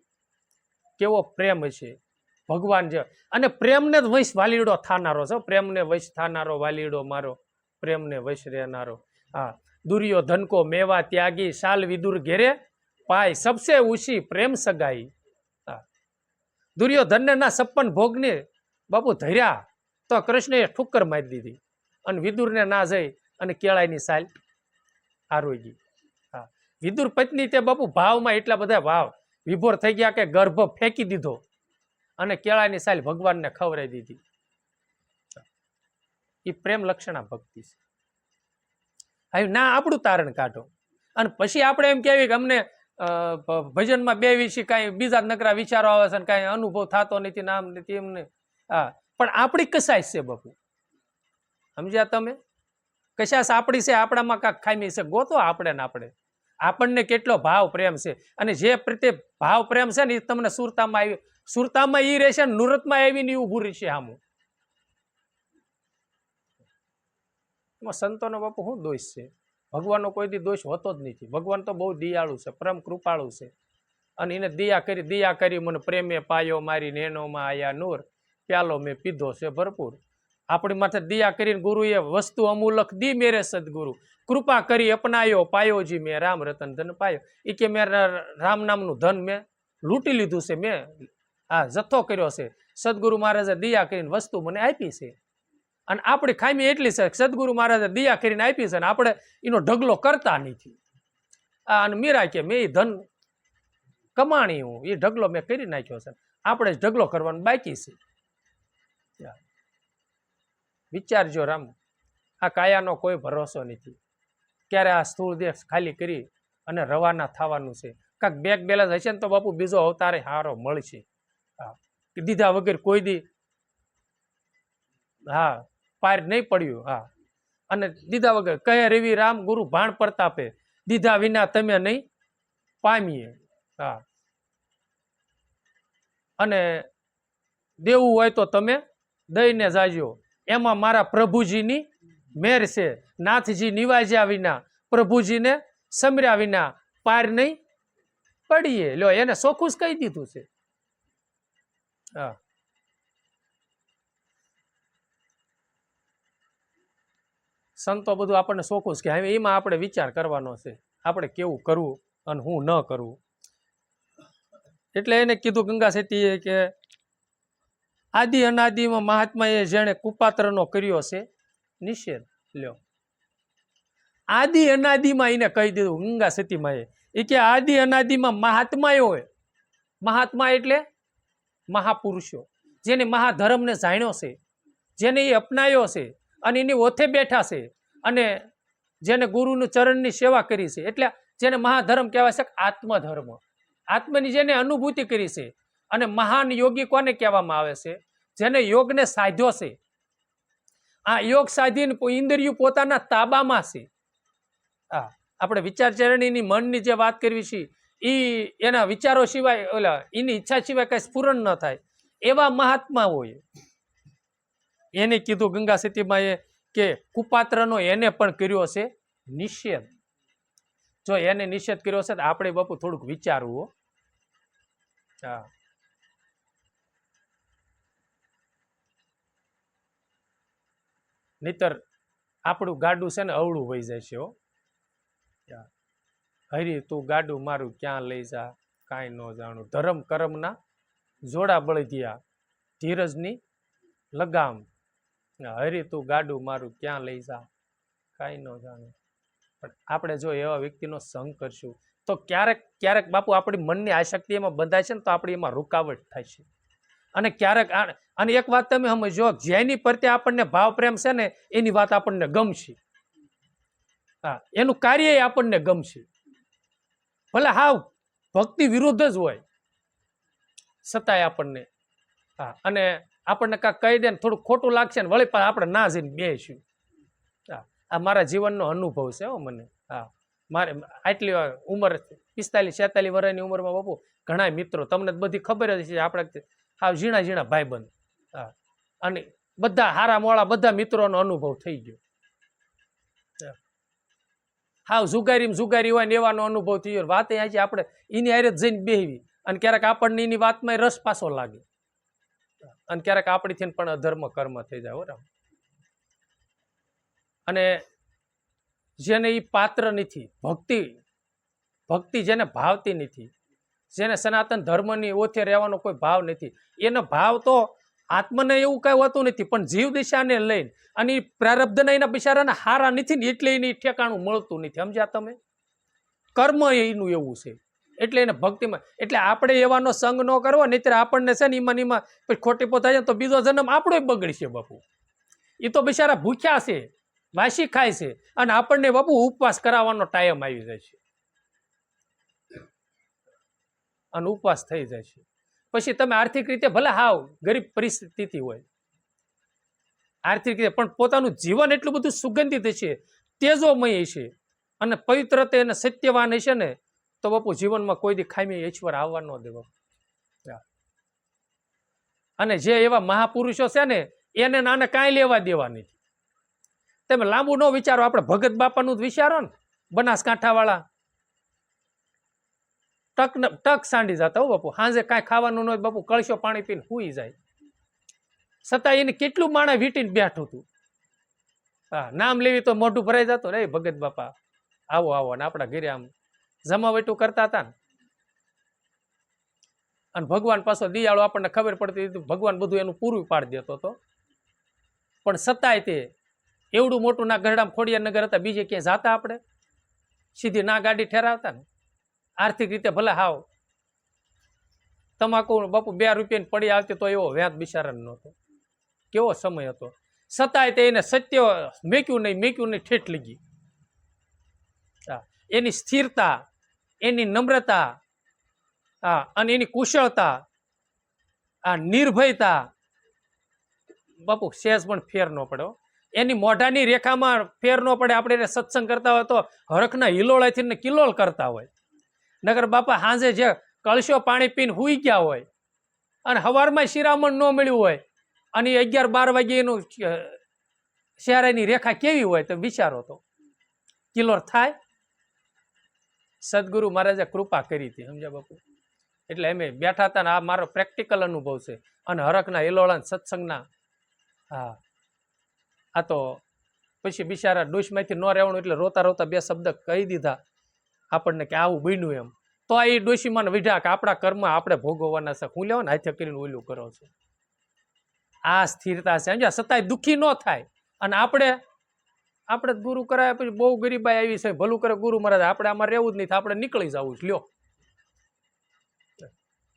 કેવો પ્રેમ હશે ભગવાન જે. અને પ્રેમને જ વૈશ વાલીડો થાનારો છે. પ્રેમને વૈશ થાનારો વાલીડો મારો, પ્રેમને વૈશ રહેનારો. હા, દુર્યોધન કો મેવા ત્યાગી શાલ વિદુર ઘેરે પાય સબસે ઊંચી પ્રેમ સગાઈ. હા, દુર્યોધનને ના 56 ભોગને બાપુ ધર્યા તો કૃષ્ણએ ઠુક્કર મારી દીધી અને વિદુરને ના જઈ અને કેળાની સાલ આરોગી. હા, વિદુર પત્ની તે બાપુ ભાવમાં એટલા બધા ભાવ વિભોર થઈ ગયા કે ગર્ભ ફેંકી દીધો અને કેળાની સાલ ભગવાનને ખવડાવી દીધી. એ પ્રેમ લક્ષણા ભક્તિ છે. હવે ના આપણું તારણ કાઢો અને પછી આપણે એમ કહેવી કે અમને ભજનમાં બેવી છીએ, કાંઈ બીજા નકરા વિચારો આવે છે ને કાંઈ અનુભવ થતો નથી, નામ નથી એમને. હા, પણ આપણી કસાય છે બાપુ. સમજ્યા તમે? કશાશ આપણી છે, આપણામાં કાંઈક ખામી છે, ગોતો આપણે ને આપણે. આપણને કેટલો ભાવ પ્રેમ છે અને જે પ્રત્યે ભાવ પ્રેમ છે ને એ તમને સુરતામાં આવી, સુરતામાં એ રહેશે ને નુરતમાં આવીને ઊભું રહેશે સામું. એમાં સંતોનો બાપુ શું દોષ છે? ભગવાનનો કોઈ દી દોષ હોતો જ નથી. ભગવાન તો બહુ દયાળુ છે, પરમ કૃપાળુ છે. અને એને દયા કરી મને પ્રેમે પાયો મારી નેનોમાં આયા નૂર, પ્યાલો મેં પીધો છે ભરપૂર. આપણી માથે દયા કરીને ગુરુએ વસ્તુ અમૂલક દી મેરે સદગુરુ, કૃપા કરી અપનાયો પાયોજી મેં રામ રતન ધન પાયો. એ કે મેં રામ નામનું ધન મેં લૂંટી લીધું છે, મેં આ જથ્થો કર્યો છે. સદગુરુ મહારાજે દયા કરીને વસ્તુ મને આપી છે. અને આપણી ખામી એટલી છે સદગુરુ મહારાજે દયા કરીને આપી છે અને આપણે એનો ઢગલો કરતા નથી. અને મીરા કે મેં એ ધન કમાણી, હું એ ઢગલો મેં કરી નાખ્યો છે, આપણે જ ઢગલો કરવાનો બાકી છે. વિચારજો રામ, આ કાયાનો કોઈ ભરોસો નથી. ક્યારે આ સ્થૂળ દેહ ખાલી કરી અને રવાના થવાનું છે. કાંક બેગ બેલેન્સ હશે ને તો બાપુ બીજો અવતારે હારો મળશે. હા, દીધા વગર કોઈ દી હા પાર નહીં પડ્યું. હા, અને દીધા વગર કહે રવિ રામ ગુરુ ભાણ પ્રતાપે, દીધા વિના તમે નહીં પામીએ. હા, અને દેવું હોય તો તમે દઈને જાજો, એમાં મારા પ્રભુજીની મેર છે. નાથજી નિવાજ્યા વિના, પ્રભુજીને સમર્યા વિના પાર નહીં પડીએ. લ્યો, એને ચોખ્ખું જ કહી દીધું છે. હા, સંતો બધું આપણને ચોખ્ખું જ કે હવે એમાં આપણે વિચાર કરવાનો છે, આપણે કેવું કરવું અને હું ન કરવું. એટલે એને કીધું ગંગા સતીએ કે આદિ અનાદિમાં મહાત્માએ જેણે કુપાત્રનો કર્યો છે નિષેધ. લ્યો, આદિ અનાદિમાં એને કહી દીધું ગંગા સતીમાએ. એ કે આદિ અનાદિમાં મહાત્માઓ હોય, મહાત્મા એટલે મહાપુરુષો, જેને મહાધર્મને જાણ્યો છે, જેને એ અપનાવ્યો છે અને એની ઓથે બેઠા છે અને જેને ગુરુનું ચરણની સેવા કરી છે, એટલે જેને મહાધર્મ કહેવાય છે આત્મધર્મ. આત્મની જેને અનુભૂતિ કરી છે. અને મહાન યોગી કોને કહેવામાં આવે છે? જેને યોગને સાધ્યો છે. આ યોગ સાધીને ઇન્દ્રિયો પોતાના તાબામાં છે. હા, આપણે વિચારચરણીની મનની જે વાત કરવી છે એ એના વિચારો સિવાય ઓલા એની ઈચ્છા સિવાય કઈ સ્ફુરણ ન થાય એવા મહાત્મા હોય. એને કીધું ગંગા સતીમાએ કે કુપાત્રનો એને પણ કર્યો છે નિષેધ. જો એને નિષેધ કર્યો છે તો આપણે બાપુ થોડુંક વિચારવું. હા, નહીતર આપણું ગાડું છે ને અવળું વહી જાય છે. હરી તું ગાડું મારું ક્યાં લઈ જા કાંઈ ન જાણું, ધર્મ કરમના જોડા બળદિયા ધીરજની લગામ. હરી તું ગાડું મારું ક્યાં લઈ જા કાંઈ ન જાણું. પણ આપણે જો એવા વ્યક્તિનો સંગ કરશું તો ક્યારેક ક્યારેક બાપુ આપણી મનની આસક્તિ એમાં બંધાય છે ને તો આપણી એમાં રૂકાવટ થાય છે. અને ક્યારેક અને એક વાત તમે સમજો, જેની પ્રત્યે આપણને ભાવ પ્રેમ છે ને એની વાત આપણને ગમશે. હા, એનું કાર્ય આપણને ગમશે. ભલે હાવ ભક્તિ વિરુદ્ધ જ હોય છતાંય આપણને. હા, અને આપણને કાંઈક કહી દે ને થોડું ખોટું લાગશે ને વળી પણ આપણે ના જઈને બેસીશું. હા, આ મારા જીવનનો અનુભવ છે હો મને. હા, મારે આટલી ઉંમર 45-46 વર્ષની ઉંમરમાં બાપુ ઘણા મિત્રો, તમને બધી ખબર જ છે, આપણે હાવ ઝીણા ઝીણા ભાઈબંધ. હા, અને બધા હારા મોળા બધા મિત્રોનો અનુભવ થઈ ગયો. હાવ જુગારી હોય ને એવાનો અનુભવ થઈ ગયો. વાત એ આપણે એની હારે જઈને બેહવી અને ક્યારેક આપણને એની વાતમાં રસ પાછો લાગે અને ક્યારેક આપણીથી પણ અધર્મ કર્મ થઈ જાય. બરાબર. અને જેને એ પાત્ર નથી, ભક્તિ જેને ભાવતી નથી, જેને સનાતન ધર્મની ઓથે રહેવાનો કોઈ ભાવ નથી, એનો ભાવ તો આત્મને એવું કઈ હોતું નથી, પણ જીવ દિશાને લઈને અને પ્રારબ્ધના એના બિચારાના હારા નથી ને એટલે એને ઠેકાણું મળતું નથી. સમજ્યા તમે? કર્મ એનું એવું છે એટલે એને ભક્તિમાં. એટલે આપણે એવાનો સંગ ન કરવો, નહીતર આપણને છે ને એમાં ખોટી પોતા જાય તો બીજો જન્મ આપણો બગડશે બાપુ. એ તો બિચારા ભૂખ્યા છે, વાસી ખાય છે અને આપણને બાપુ ઉપવાસ કરાવવાનો ટાઈમ આવી જાય છે અને ઉપવાસ થઈ જાય છે. પછી તમે આર્થિક રીતે ભલે હાવ ગરીબ પરિસ્થિતિ હોય આર્થિક રીતે, પણ પોતાનું જીવન એટલું બધું સુગંધિત છે, તેજોમય છે અને પવિત્રતા અને સત્યવાન છે ને તો બાપુ જીવનમાં કોઈ દી ખામી ઈશ્વર આવવા ન દે બાપુ. અને જે એવા મહાપુરુષો છે ને એને નાને કાંઈ લેવા દેવા નથી. તમે લાંબુ ન વિચારો, આપણે ભગત બાપાનું જ વિચારો ને, બનાસકાંઠા વાળા ટક સાંડી જતા હો બાપુ. સાંજે કાંઈ ખાવાનું ન હોય બાપુ, કળશો પાણી પીને સૂઈ જાય. છતાં એને કેટલું માણસ વીટીને બેઠું હતું. હા, નામ લેવી તો મોઢું ભરાઈ જતું. રે ભગત બાપા આવો આવો, ને આપણા ઘરે આમ જમાવટું કરતા હતા ને. અને ભગવાન પાછો દિયાળો, આપણને ખબર પડતી ભગવાન બધું એનું પૂરું પાડી દેતો હતો. પણ છતાંય તે એવડું મોટું ના ગરડામાં ખોડિયાર નગર હતા, બીજે ક્યાંય જાતા આપણે સીધી ના ગાડી ઠેરાવતા ને. આર્થિક રીતે ભલે હાવ તમાકુ બાપુ 2 રૂપિયાની પડી આવતી તો એવો વ્યાજ બિચારાને નહોતો. કેવો સમય હતો. છતાંય તે એને સત્ય મેક્યું નહીં ઠેઠ લગી. એની સ્થિરતા, એની નમ્રતા, અને એની કુશળતા, આ નિર્ભયતા બાપુ સહેજ પણ ફેર ન પડ્યો. એની મોઢાની રેખામાં ફેર ન પડે. આપણે એને સત્સંગ કરતા હોય તો હરખના હિલોળાથી કિલોળ કરતા હોય. નગર બાપા સાંજે જે કળશો પાણી પીને હુઈ ગયા હોય અને સવારમાં શિરામણ ન મળ્યું હોય અને 11-12 વાગે એનું શહેરાની રેખા કેવી હોય તો વિચારો તો કિલોર થાય. સદગુરુ મહારાજે કૃપા કરી હતી, સમજ્યા બાપુ. એટલે અમે બેઠા હતા ને આ મારો પ્રેક્ટિકલ અનુભવ છે. અને હરખના હિલોળા સત્સંગના. હા, આ તો પછી બિચારા ડોશમાંથી ન રહેવાનું એટલે રોતા રોતા 2 શબ્દ કહી દીધા આપણને કે આવું બન્યું એમ. તો એ ડોશીમાં વિઢા કે આપણા કર્મ આપણે ભોગવવાના છે, હું લેવા ને હાથે કરીને ઓલું કરો છો. આ સ્થિરતા છે, સમજ્યા. છતાંય દુઃખી ન થાય. અને આપણે ગુરુ કરાયા પછી બહુ ગરીબાઈ આવી છે, ભલું કરે ગુરુ મહારાજ, આપણે આમાં રહેવું જ નહીં, આપણે નીકળી જવું છે. લ્યો,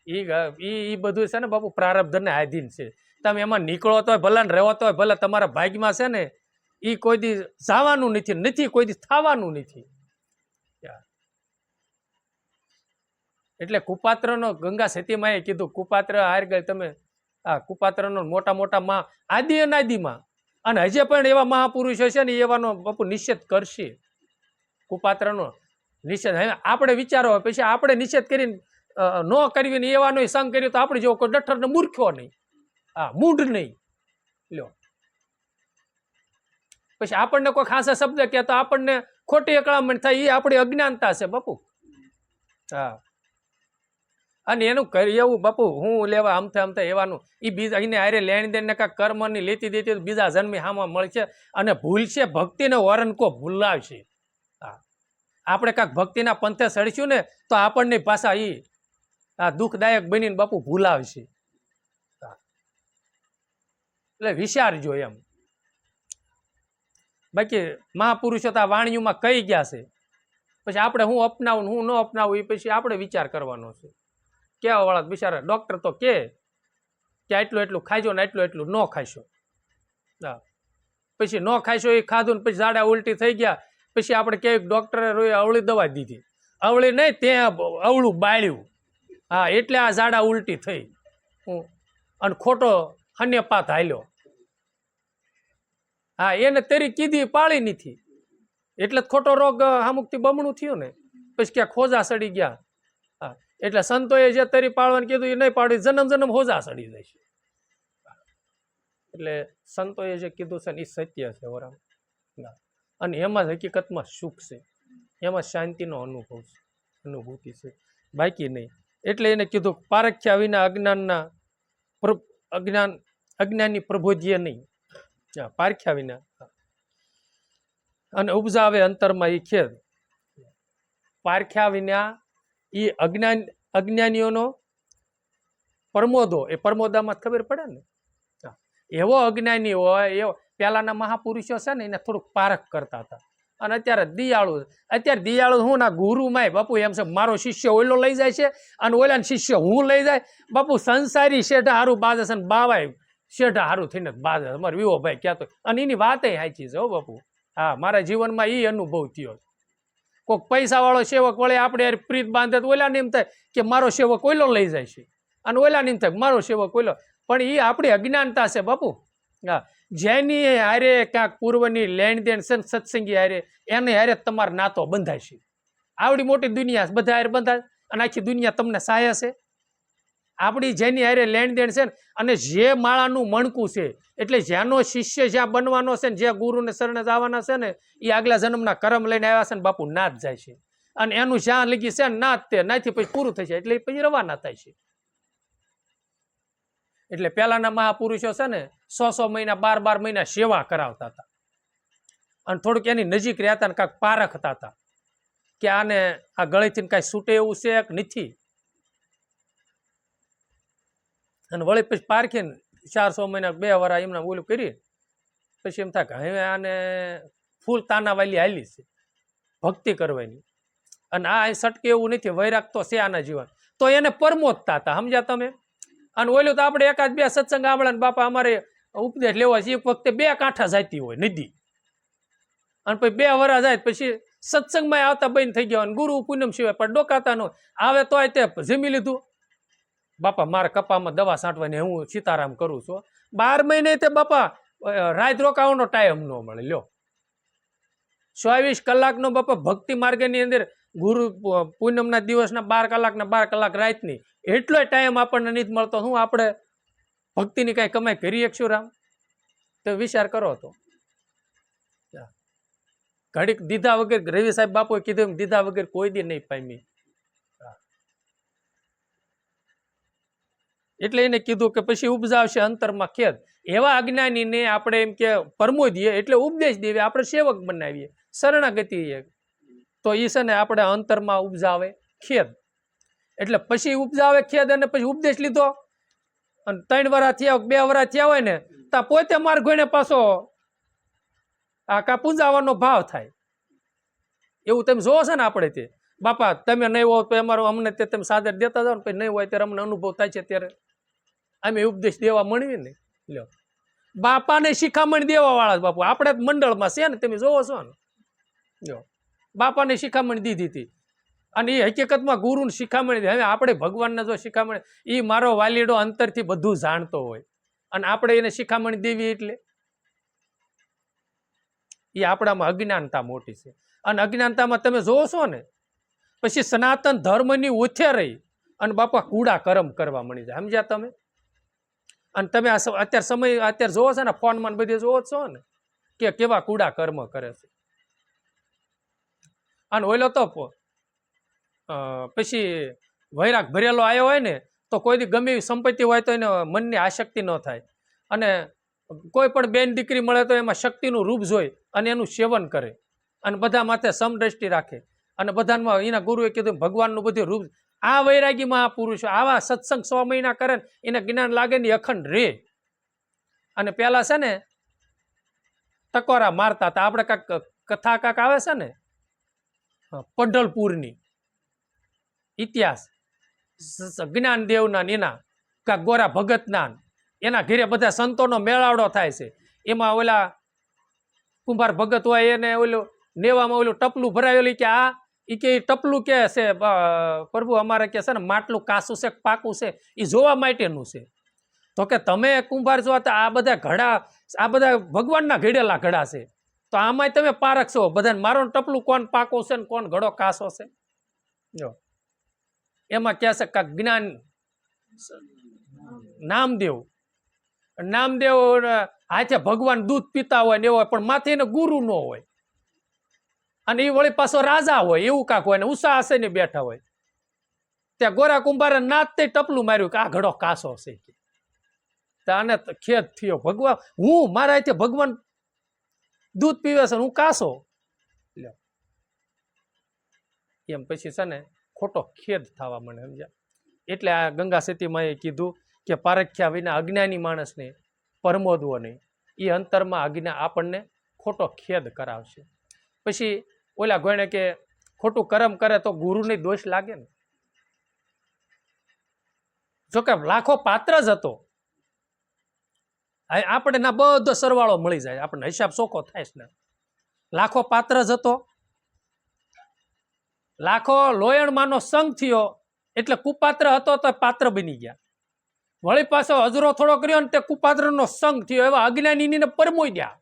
ઈ બધું છે ને બાપુ પ્રારબ્ધને આધીન છે. તમે એમાં નીકળો તોય ભલે ને રહેવો તોય ભલે, તમારા ભાગ્યમાં છે ને ઈ કોઈ દી જવાનું નથી, કોઈ દી થવાનું નથી. એટલે કુપાત્રનો ગંગા સતીમાએ કીધું, કુપાત્ર હાર ગઈ તમે. આ કુપાત્રનો મોટા મોટા માં આદિ અનાદિમાં, અને હજે પણ એવા મહાપુરુષો છે ને એવાનો બાપુ નિષેધ કરશે. કુપાત્રનો નિષેધ હવે આપણે વિચારો, પછી આપણે નિષેધ કરીને ન કરવી ને એવાનો સંગ કર્યો તો આપણે જેવો કોઈ ડઠર ને મૂર્ખ્યો નહીં, મૂઢ નહીં લ્યો. પછી આપણને કોઈ ખાસા શબ્દ કહેતો આપણને ખોટી અકળામણ થાય, એ આપણી અજ્ઞાનતા છે બાપુ. અને એનું એવું બાપુ હું લેવા આમથે એવાનું એ બીજા એને હારે લેણ દેણ ને કાંઈક કર્મની લેતી દેતી બીજા જન્મી હામાં મળશે અને ભૂલશે, ભક્તિને વરણ કો ભૂલાવશે. આપણે કાંઈક ભક્તિના પંથે સડશું ને તો આપણને પાછા એ દુઃખદાયક બનીને બાપુ ભૂલાવશે. એટલે વિચારજો એમ. બાકી મહાપુરુષો તો આ વાણીઓમાં કહી ગયા છે, પછી આપણે હું અપનાવું હું ન અપનાવું એ પછી આપણે વિચાર કરવાનો છે. કેવા વાળા બિચારા ડોક્ટર તો કે એટલું ખાઈજો ને એટલું ન ખાઈશો. પછી ન ખાઈશો એ ખાધું ને પછી ઝાડા ઉલટી થઈ ગયા, પછી આપણે કે ડોક્ટરે અવળી દવા દીધી, અવળી નહીં ત્યાં અવળું બાળ્યું. એટલે આ ઝાડા ઉલટી થઈ અને ખોટો હન્યપાત હાલ્યો. એને તેરી કીધી પાળી નથી એટલે ખોટો રોગ અમુકથી બમણું થયું ને, પછી ક્યાં ખોજા સડી ગયા. એટલે સંતોએ જે તરી પાળવાનું કીધું એ નહીં પાડી, જન્મ હોજા સડી જાય છે. એટલે સંતોએ જે કીધું છે ને એ સત્ય છે વરામ. અને એમાં જ હકીકતમાં સુખ છે, એમાં શાંતિનો અનુભૂતિ છે, બાકી નહીં. એટલે એને કીધું પારખ્યા વિના અજ્ઞાનની પ્રબોધ્ય નહીં, પારખ્યા વિના. અને ઉપજાવે અંતરમાં એ ખેદ. પારખ્યા વિના એ અજ્ઞાનીઓનો પ્રમોદો, એ પ્રમોદામાં ખબર પડે ને. એવો અજ્ઞાની હોય એવો પહેલાના મહાપુરુષો છે ને એને થોડુંક પારખ કરતા હતા. અને અત્યારે દિયાળુ હું ના ગુરુ માય બાપુ એમ છે, મારો શિષ્ય ઓલો લઈ જાય છે અને ઓલાને શિષ્ય હું લઈ જાય. બાપુ સંસારી શેઠા હારું બાજે છે ને બાવાય શેઠા હારું થઈને બાજે. અમારે વિવો ભાઈ કહેતો, અને એની વાત સાચી છે હો બાપુ. મારા જીવનમાં એ અનુભવ થયો. કોઈક પૈસા વાળો સેવક વળે આપણે યાર પ્રીત બાંધે તો ઓલાને એમ થાય કે મારો સેવક ઓલો લઈ જાય છે, અને ઓલાને એમ થાય મારો સેવક ઓલો. પણ એ આપણી અજ્ઞાનતા છે બાપુ. જેની હારે ક્યાંક પૂર્વની લેણ દેણ છે સત્સંગી હારે, એને હારે તમારો નાતો બંધાય છે. આવડી મોટી દુનિયા બધા હારે બંધાય અને આખી દુનિયા તમને સહાય છે. આપણી જેની હારે લેણ દેણ છે ને, અને જે માળાનું મણકું છે, એટલે જેનો શિષ્ય જ્યાં બનવાનો છે ને, જે ગુરુને શરણે જવાના છે ને, એ આગલા જન્મના કર્મ લઈને આવ્યા છે ને બાપુ નાથ જાય છે. અને એનું જ્યાં લગી છે ને નાથ તે નાથી પછી પૂરું થઈ જાય એટલે પછી રવાના થાય છે. એટલે પહેલાના મહાપુરુષો છે ને 100 મહિના 12 મહિના સેવા કરાવતા હતા, અને થોડુંક એની નજીક રહેતા ને કાંઈક પારખતા હતા કે આને આ ગળેથી કાંઈ છૂટે એવું છે કે નથી. અને વળી પછી પારખીને 400 મહિના 2 વર્ષ એમને ઓલું કરી પછી એમ થાય કે હવે આને ફૂલ તાનાવાલી હાલી છે ભક્તિ કરવાની, અને આ સટકે એવું નથી, વૈરાગ તો છે આના જીવન. તો એને પરમોદતા હતા, સમજ્યા તમે. અને ઓલું તો આપણે એકાદ બે સત્સંગ આંબળા બાપા અમારે ઉપદેશ લેવા છે, એક વખતે 2 કાંઠા જાતી હોય નદી, અને પછી 2 વર્ષ જાય પછી સત્સંગમાં આવતા બંધ થઈ ગયા. ગુરુ પૂનમ સિવાય પણ ડોકાતા નો આવે તોય તે જમી લીધું. બાપા મારા કપામાં દવા છાંટવાની હું સીતારામ કરું છું. 12 મહિને તે બાપા રાત રોકાવાનો ટાઈમ ન મળે. લ્યો 24 કલાકનો બાપા ભક્તિ માર્ગની અંદર ગુરુ પૂનમના દિવસના 12 કલાક રાતની એટલો ટાઈમ આપણને નથી મળતો. શું આપણે ભક્તિની કાંઈ કમાઈ કરી શકશું રામ? તો વિચાર કરો. તો ઘડીક દીધા વગર, રવિ સાહેબ બાપુએ કીધું એમ, દીધા વગર કોઈ દી નહીં પામી. એટલે એને કીધું કે પછી ઉપજાવશે અંતરમાં ખેદ. એવા અજ્ઞાનીને આપણે એમ કે પરમોદીએ એટલે ઉપદેશ દેવી, આપણે સેવક બનાવીએ, શરણાગતિ. તો એ છે ને આપણે અંતરમાં ઉપજાવે ખેદ. એટલે પછી ઉપજાવે ખેદ, અને પછી ઉપદેશ લીધો અને 3 વર્ષ થયા 2 વર્ષ થયા હોય ને તા પોતે માર ઘોડે પાછો આ કા પૂજાવાનો ભાવ થાય. એવું તમે જોવો છે ને આપણે તે. બાપા તમે નહીં હો તો અમારો અમને તે તમે સાદર દેતા જાઓ ને, પછી નહીં હોય ત્યારે અમને અનુભવ થાય છે, ત્યારે અમે ઉપદેશ દેવા મળવી ને. લ્યો, બાપાને શિખામણ દેવા વાળા બાપુ આપણે મંડળમાં છે ને, તમે જોવો છો ને. લ્યો, બાપાને શિખામણ દીધી હતી, અને એ હકીકતમાં ગુરુને શિખામણ દીધી. હવે આપણે ભગવાનને જો શિખામણ, એ મારો વાલીડો અંતરથી બધું જાણતો હોય, અને આપણે એને શિખામણ દેવી એટલે એ આપણામાં અજ્ઞાનતા મોટી છે. અને અજ્ઞાનતામાં તમે જોવો છો ને, પછી સનાતન ધર્મની ઓછે રહી અને બાપા કૂડા કર્મ કરવા મળી જાય. સમજ્યા તમે? અને તમે અત્યારે સમય અત્યારે જોવો છો ને, ફોનમાં બધે જોવો છો ને કે કેવા કૂડા કર્મ કરે છે. અને ઓલો તો પછી વૈરાગ ભરેલો આવ્યો હોય ને, તો કોઈ દી ગમે એવી સંપત્તિ હોય તો એને મનની આસક્તિ ન થાય, અને કોઈ પણ બેન દીકરી મળે તો એમાં શક્તિનું રૂપ જોઈ અને એનું સેવન કરે, અને બધા માથે સમદ્રષ્ટિ રાખે, અને બધામાં એના ગુરુએ કીધું ભગવાનનું બધું રૂપ. આ વૈરાગી મહાપુરુષો આવા સત્સંગ 100 મહિના કરે ને, એને જ્ઞાન લાગે ને અખંડ રે. અને પેલા છે ને ટકોરા મારતા હતા. આપણે કાંક કથા કાંક આવે છે ને પંઢલપુરની ઇતિહાસ, જ્ઞાનદેવના એના કાંક ગોરા ભગતના, એના ઘેરે બધા સંતોનો મેળાવડો થાય છે. એમાં ઓલા કુંભાર ભગત હોય એને ઓલું નેવામાં ઓલું ટપલું ભરાયેલું, કે આ એ કે ટપલું કે છે પ્રભુ અમારે કે છે ને માટલું કાસું છે પાકું છે, એ જોવા માટેનું છે. તો કે તમે કુંભાર જોવા, આ બધા ઘડા આ બધા ભગવાનના ઘડેલા ઘડા છે, તો આમાંય તમે પારખ છો બધાને. મારો ટપલું કોણ પાકું છે ને કોણ ઘડો કાસો છે. જો એમાં કહે છે કાંક જ્ઞાન નામદેવ હાથે ભગવાન દૂધ પીતા હોય ને એવો હોય, પણ માથે એને ગુરુ ન હોય, અને એ વળી પાછો રાજા હોય એવું કાંક હોય ને ઉષા હશે ને બેઠા હોય. ત્યાં ગોરા કુંભારે નાત તે ટપલું માર્યું કે આ ઘડો કાસો છે. આને ખેદ થયો, ભગવાન હું મારા હાથે ભગવાન દૂધ પીવે છે, હું કાસો. એમ પછી છે ને ખોટો ખેદ થવા મને સમજ્યા. એટલે આ ગંગા સતીમાં એ કીધું કે પારખ્યા વિના અજ્ઞાની માણસને પરમોદવો નહીં, એ અંતરમાં આજ્ઞા આપણને ખોટો ખેદ કરાવશે. પછી ઓલા ગોયણે કે ખોટું કર્મ કરે તો ગુરુને દોષ લાગે ને. જોકે લાખો પાત્ર જ હતો, આપણે ના બધો સરવાળો મળી જાય, આપણને હિસાબ ચોખ્ખો થાય છે ને. લાખો પાત્ર જ હતો, લાખો લોયણમાંનો સંગ થયો એટલે કુપાત્ર હતો તો પાત્ર બની ગયા. વળી પાછો અજરો થોડો કર્યો ને તે કુપાત્રનો સંગ થયો, એવા અજ્ઞાનીને પરમોદ્યા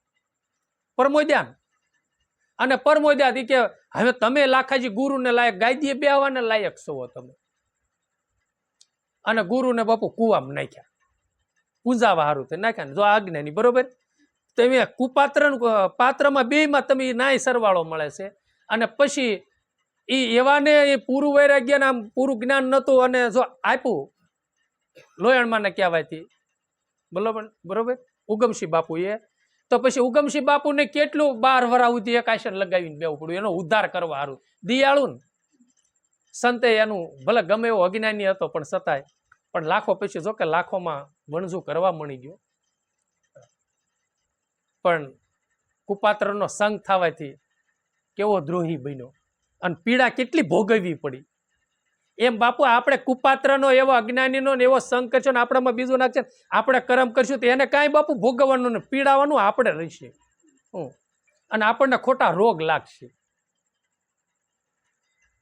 અને પરમોદ્યા કે હવે તમે લાખાજી ગુરુને લાયક ગાયદીએ બેહવાને લાયક છો તમે. અને ગુરુને બાપુ કુવામાં નાખ્યા, પૂંજાવા હારું તે નાખ્યા ને. જો આજ્ઞાની બરોબર તમે કુપાત્ર પાત્રમાં બેયમાં તમે નાય સરવાળો મળે છે. અને પછી એ એવાને એ પૂરું વૈરાગ્યને આમ પૂરું જ્ઞાન નહોતું, અને જો આપ્યું લોયણમાં ને કહેવાયથી બરોબર ઉગમસિંહ બાપુ એ, તો પછી ઉગમસિંહ બાપુને કેટલું 12 વર્ષ સુધી એક આસન લગાવીને બેવું પડ્યું એનો ઉદ્ધાર કરવા સારું. દિયાળુ ને સંતે એનું ભલે ગમે એવો અજ્ઞાની હતો પણ છતાંય, પણ લાખો પછી જો કે લાખોમાં વણઝું કરવા મળી ગયો. પણ કુપાત્રનો સંગ થવાથી કેવો દ્રોહી બન્યો અને પીડા કેટલી ભોગવવી પડી. એમ બાપુ આપણે કુપાત્રનો એવો અજ્ઞાનીનો ને એવો સંગ કરશો ને આપણામાં બીજું નાખશે, આપણે કર્મ કરશું તો એને કાંઈ બાપુ ભોગવવાનું ને પીડાવાનું આપણે રહીશે, અને આપણને ખોટા રોગ લાગશે.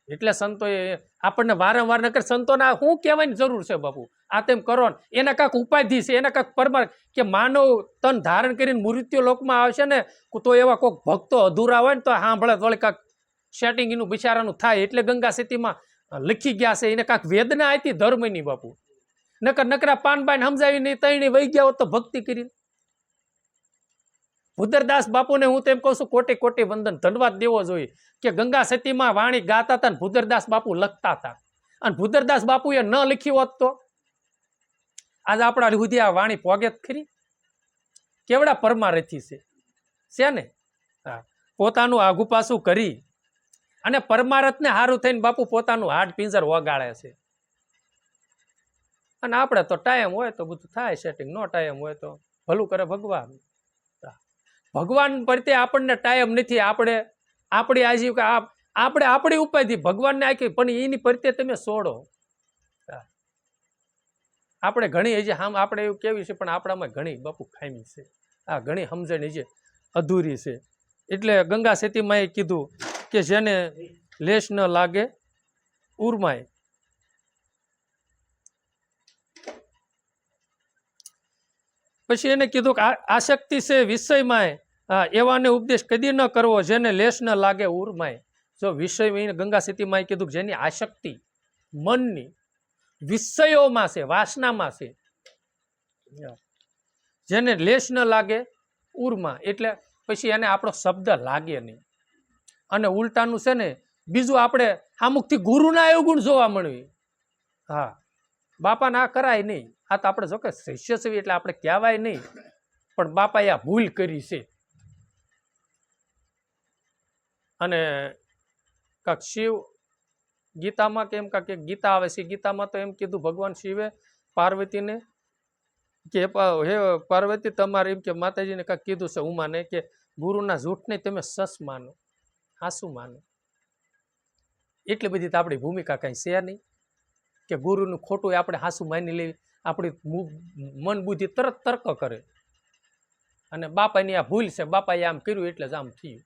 એટલે સંતોએ આપણને વારંવાર નકર સંતોના શું કહેવાની જરૂર છે બાપુ, આ તેમ કરો ને એના કાંક ઉપાધિ છે, એના કાંક પરમાર કે માનવ તન ધારણ કરીને મૃત્યુ લોકમાં આવશે ને, તો એવા કોઈક ભક્તો અધૂરા હોય ને તો સાંભળે વળી કાંક સેટિંગ એનું બિચારાનું થાય. એટલે ગંગા સતીમાં લખી ગયા છે, એને કાંક વેદના હતી ધર્મની બાપુ. નકરા પાનબાઈ સમજાવી નહીં તૈણી વહી ગયા હોત તો ભક્તિ કરી. ભુદરદાસ બાપુને હું તેમ કહું છું કોટી કોટી વંદન ધન્યવાદ દેવો જોઈએ કે ગંગા સતીમાં વાણી ગાતા હતા ને ભુદરદાસ બાપુ લખતા હતા. અને ભુદરદાસ બાપુએ ન લખી હોત તો આજે આપણા સુધી આ વાણી પોગે ખરી. કેવડા પરમારથી છે ને. હા, પોતાનું આગુ પાછું કરી અને પરમારથને હારું થઈને બાપુ પોતાનું હાડ પિંજર વગાડે છે. અને આપણે તો ટાઈમ હોય તો બધું થાય સેટિંગ, નો ટાઈમ હોય તો ભલું કરે ભગવાન. ભગવાન પ્રત્યે આપણને ટાઈમ નથી. આપણે આપણી આજીવિકા આપણે આપણી ઉપાધિ ભગવાનને આખી, પણ એની પ્રત્યે તમે છોડો. આપણે ઘણી હજી આપણે એવું કેવી છે, પણ આપણામાં ઘણી બાપુ ખામી છે. ઘણી સમજણ હજી અધૂરી છે. એટલે ગંગા સતીમાં એ કીધું કે જેને લેશ ન લાગે ઉર્માય. પછી એને કીધું કે આસક્તિ છે વિષયમાં, એવાને ઉપદેશ કદી ન કરવો જેને લેશ ન લાગે ઉર્માય. જો વિષય ગંગા સતીમાં કીધું કે જેની આસક્તિ મનની વિષયોમાં છે, વાસનામાં છે, જેને લેશ ન લાગે ઉર્મા, એટલે પછી એને આપણો શબ્દ લાગે નહીં. અને ઉલટાનું છે ને બીજું આપણે આમુખથી ગુરુના અવગુણ જોવા મળવી. બાપાને આ કરાય નહીં. તો આપણે જો કે શિષ્ય છે એટલે આપણે કહેવાય નહીં, પણ બાપાએ આ ભૂલ કરી છે. અને કાંક શિવ ગીતામાં કેમ કાંક ગીતા આવે છે, ગીતામાં તો એમ કીધું ભગવાન શિવે પાર્વતીને કે હે પાર્વતી, તમારે એમ કે માતાજીને કાંક કીધું છે ઉમાને કે ગુરુના જૂઠને તમે સસ માનો, હાસુ માનો. એટલી બધી તો આપણી ભૂમિકા કાંઈ છે નહીં કે ગુરુનું ખોટું આપણે હાસુ માની લેવી. આપણી મન બુદ્ધિ તરત તર્ક કરે, અને બાપાની આ ભૂલ છે, બાપાએ આમ કર્યું એટલે જ આમ થયું.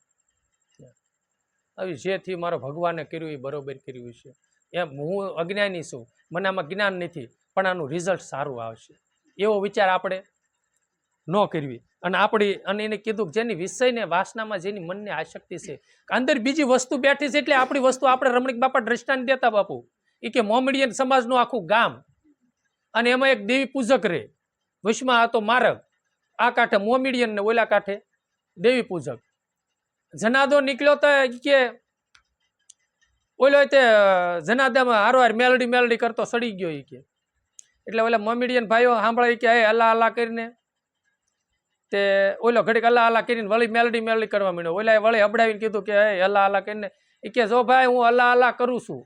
હવે જે થયું મારો ભગવાને કર્યું એ બરોબર કર્યું છે. એમ હું અજ્ઞાની છું, મને આમાં જ્ઞાન નથી, પણ આનું રિઝલ્ટ સારું આવશે, એવો વિચાર આપણે ન કરવી. અને એને કીધું જેની વિષયને વાસનામાં જેની મનને આસક્તિ છે, અંદર બીજી વસ્તુ બેઠી છે, એટલે આપણી વસ્તુ આપણે રમણીક બાપા દ્રષ્ટાંત દેતા બાપુ. એ કે મોમેડિયન સમાજનું આખું ગામ, અને એમાં એક દેવી પૂજક રહે, વશમાં આ તો મારગ, આ કાંઠે મોમેડિયન ને ઓલા કાંઠે દેવી પૂજક. જનાદો નીકળ્યો તો કે ઓલો તે જનાદામાં હારવાર મેલડી કરતો સડી ગયો. એ કે એટલે ઓલા મોમેડિયન ભાઈઓ સાંભળે કે અલ્લાહ અલ્લાહ કરીને તે ઓલો ઘડીક અલ્લાહ અલ્લાહ કરીને વળી મેલડી કરવા માંડ્યો. ઓલા વળી અબડાવીને કીધું કે અલ્લાહ અલ્લાહ કરીને. એ કે જો ભાઈ હું અલ્લાહ અલ્લાહ કરું છું,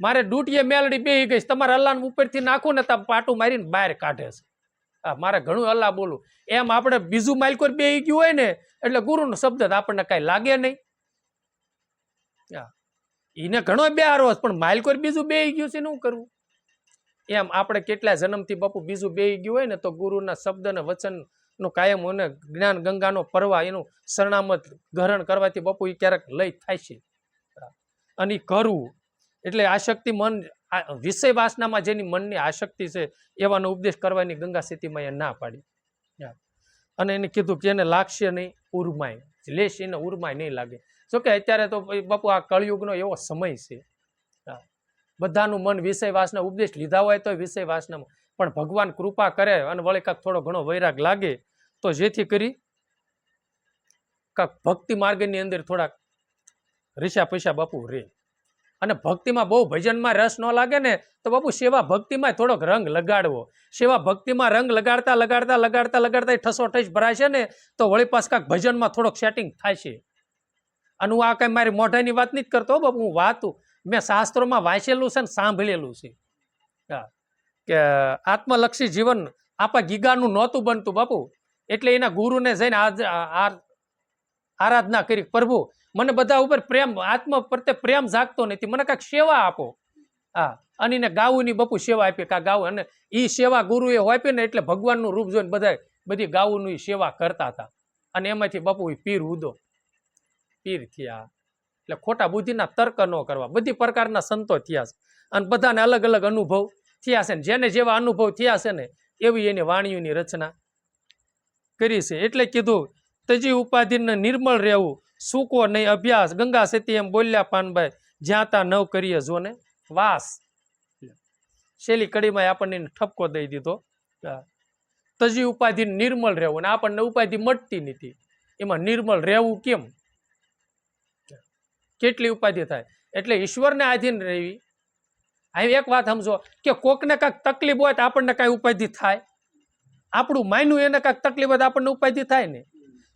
મારે ડૂટીએ મેલડી બેહી ગઈ, તમારે અલ્લાહ ઉપરથી નાખું ને તો પાટું મારીને બહાર કાઢે છે. મારે ઘણું અલ્લાહ બોલું. એમ આપણે બીજું માલકોર બેહી ગયું હોય ને, એટલે ગુરુનો શબ્દ આપણને કાંઈ લાગે નહીં. એને ઘણો બેહારો, પણ માલકોર બીજું બેહી ગયું છે, શું કરવું? એમ આપણે કેટલા જન્મથી બાપુ બીજું બેહી ગયું હોય ને, તો ગુરુના શબ્દ ને વચન નું કાયમ અને જ્ઞાન ગંગાનો પરવા એનું શરણામત ગ્રહણ કરવાથી બાપુ એ ક્યારેક લઈ થાય છે. અને એ કરવું એટલે આસક્તિ મન વિષય વાસનામાં જેની મનની આસક્તિ છે એવાનો ઉપદેશ કરવાની ગંગા સતીમાં એ ના પાડી. અને એને કીધું કે એને લાગશે નહીં ઉર્માય, લેશ એને ઉર્માય નહીં લાગે. જોકે અત્યારે તો બાપુ આ કળયુગનો એવો સમય છે, બધાનું મન વિષય વાસના ઉપદેશ લીધા હોય તો વિષય વાસનામાં, પણ ભગવાન કૃપા કરે અને વળી કાંક થોડો ઘણો વૈરાગ લાગે તો જેથી કરી કાંક ભક્તિ માર્ગની અંદર થોડાક રીસા પૈસા બાપુ રે. અને ભક્તિમાં બહુ ભજનમાં રસ ન લાગે ને તો બાપુ સેવા ભક્તિમાં થોડોક રંગ લગાડવો. સેવા ભક્તિમાં રંગ લગાડતા લગાડતા લગાડતા લગાડતા ઠસોઠસ ભરાય છે ને, તો વળી પાસ કાંક ભજનમાં થોડોક સેટિંગ થાય છે. અને હું આ કઈ મારી મોઢાની વાત નથી કરતો બાપુ, હું વાતું મેં શાસ્ત્રોમાં વાંચેલું છે ને સાંભળેલું છે. કે આત્મલક્ષી જીવન આપા ગીગાનું નહોતું બનતું બાપુ, એટલે એના ગુરુને જઈને આરાધના કરી, પ્રભુ મને બધા ઉપર પ્રેમ, આત્મ પ્રત્યે પ્રેમ જાગતો નથી, મને કાંઈક સેવા આપો. અને એને ગાવુંની બાપુ સેવા આપી, કા ગાવું. અને એ સેવા ગુરુએ આપી ને એટલે ભગવાનનું રૂપ જોઈને બધી ગાવુંની સેવા કરતા હતા. અને એમાંથી બાપુ પીર ઉદો પીર થયા. એટલે ખોટા બુદ્ધિના તર્ક ન કરવા. બધી પ્રકારના સંતો થયા છે, અને બધાને અલગ અલગ અનુભવ થયા છે. જેને જેવા અનુભવ થયા છે ને એવી એની વાણીઓની રચના કરી છે. એટલે કીધું તજી ઉપાધિને નિર્મળ રહેવું, સૂકો નહીં અભ્યાસ. ગંગા સતી એમ બોલ્યા પાનભાઈ, જ્યાં ત્યાં નવ કરીએ જોને વાસ. છેલ્લી કડીમાં આપણને ઠપકો દઈ દીધો. તજી ઉપાધિ નિર્મળ રહેવું, અને આપણને ઉપાધિ મળતી નથી, એમાં નિર્મળ રહેવું કેમ? કેટલી ઉપાધિ થાય. એટલે ઈશ્વરને આધીન રહેવી. અહીં એક વાત સમજો કે કોકને કાંઈક તકલીફ હોય તો આપણને કાંઈ ઉપાધિ થાય? આપણું માન્યું એને કાંઈક તકલીફ હોય તો આપણને ઉપાધિ થાય ને?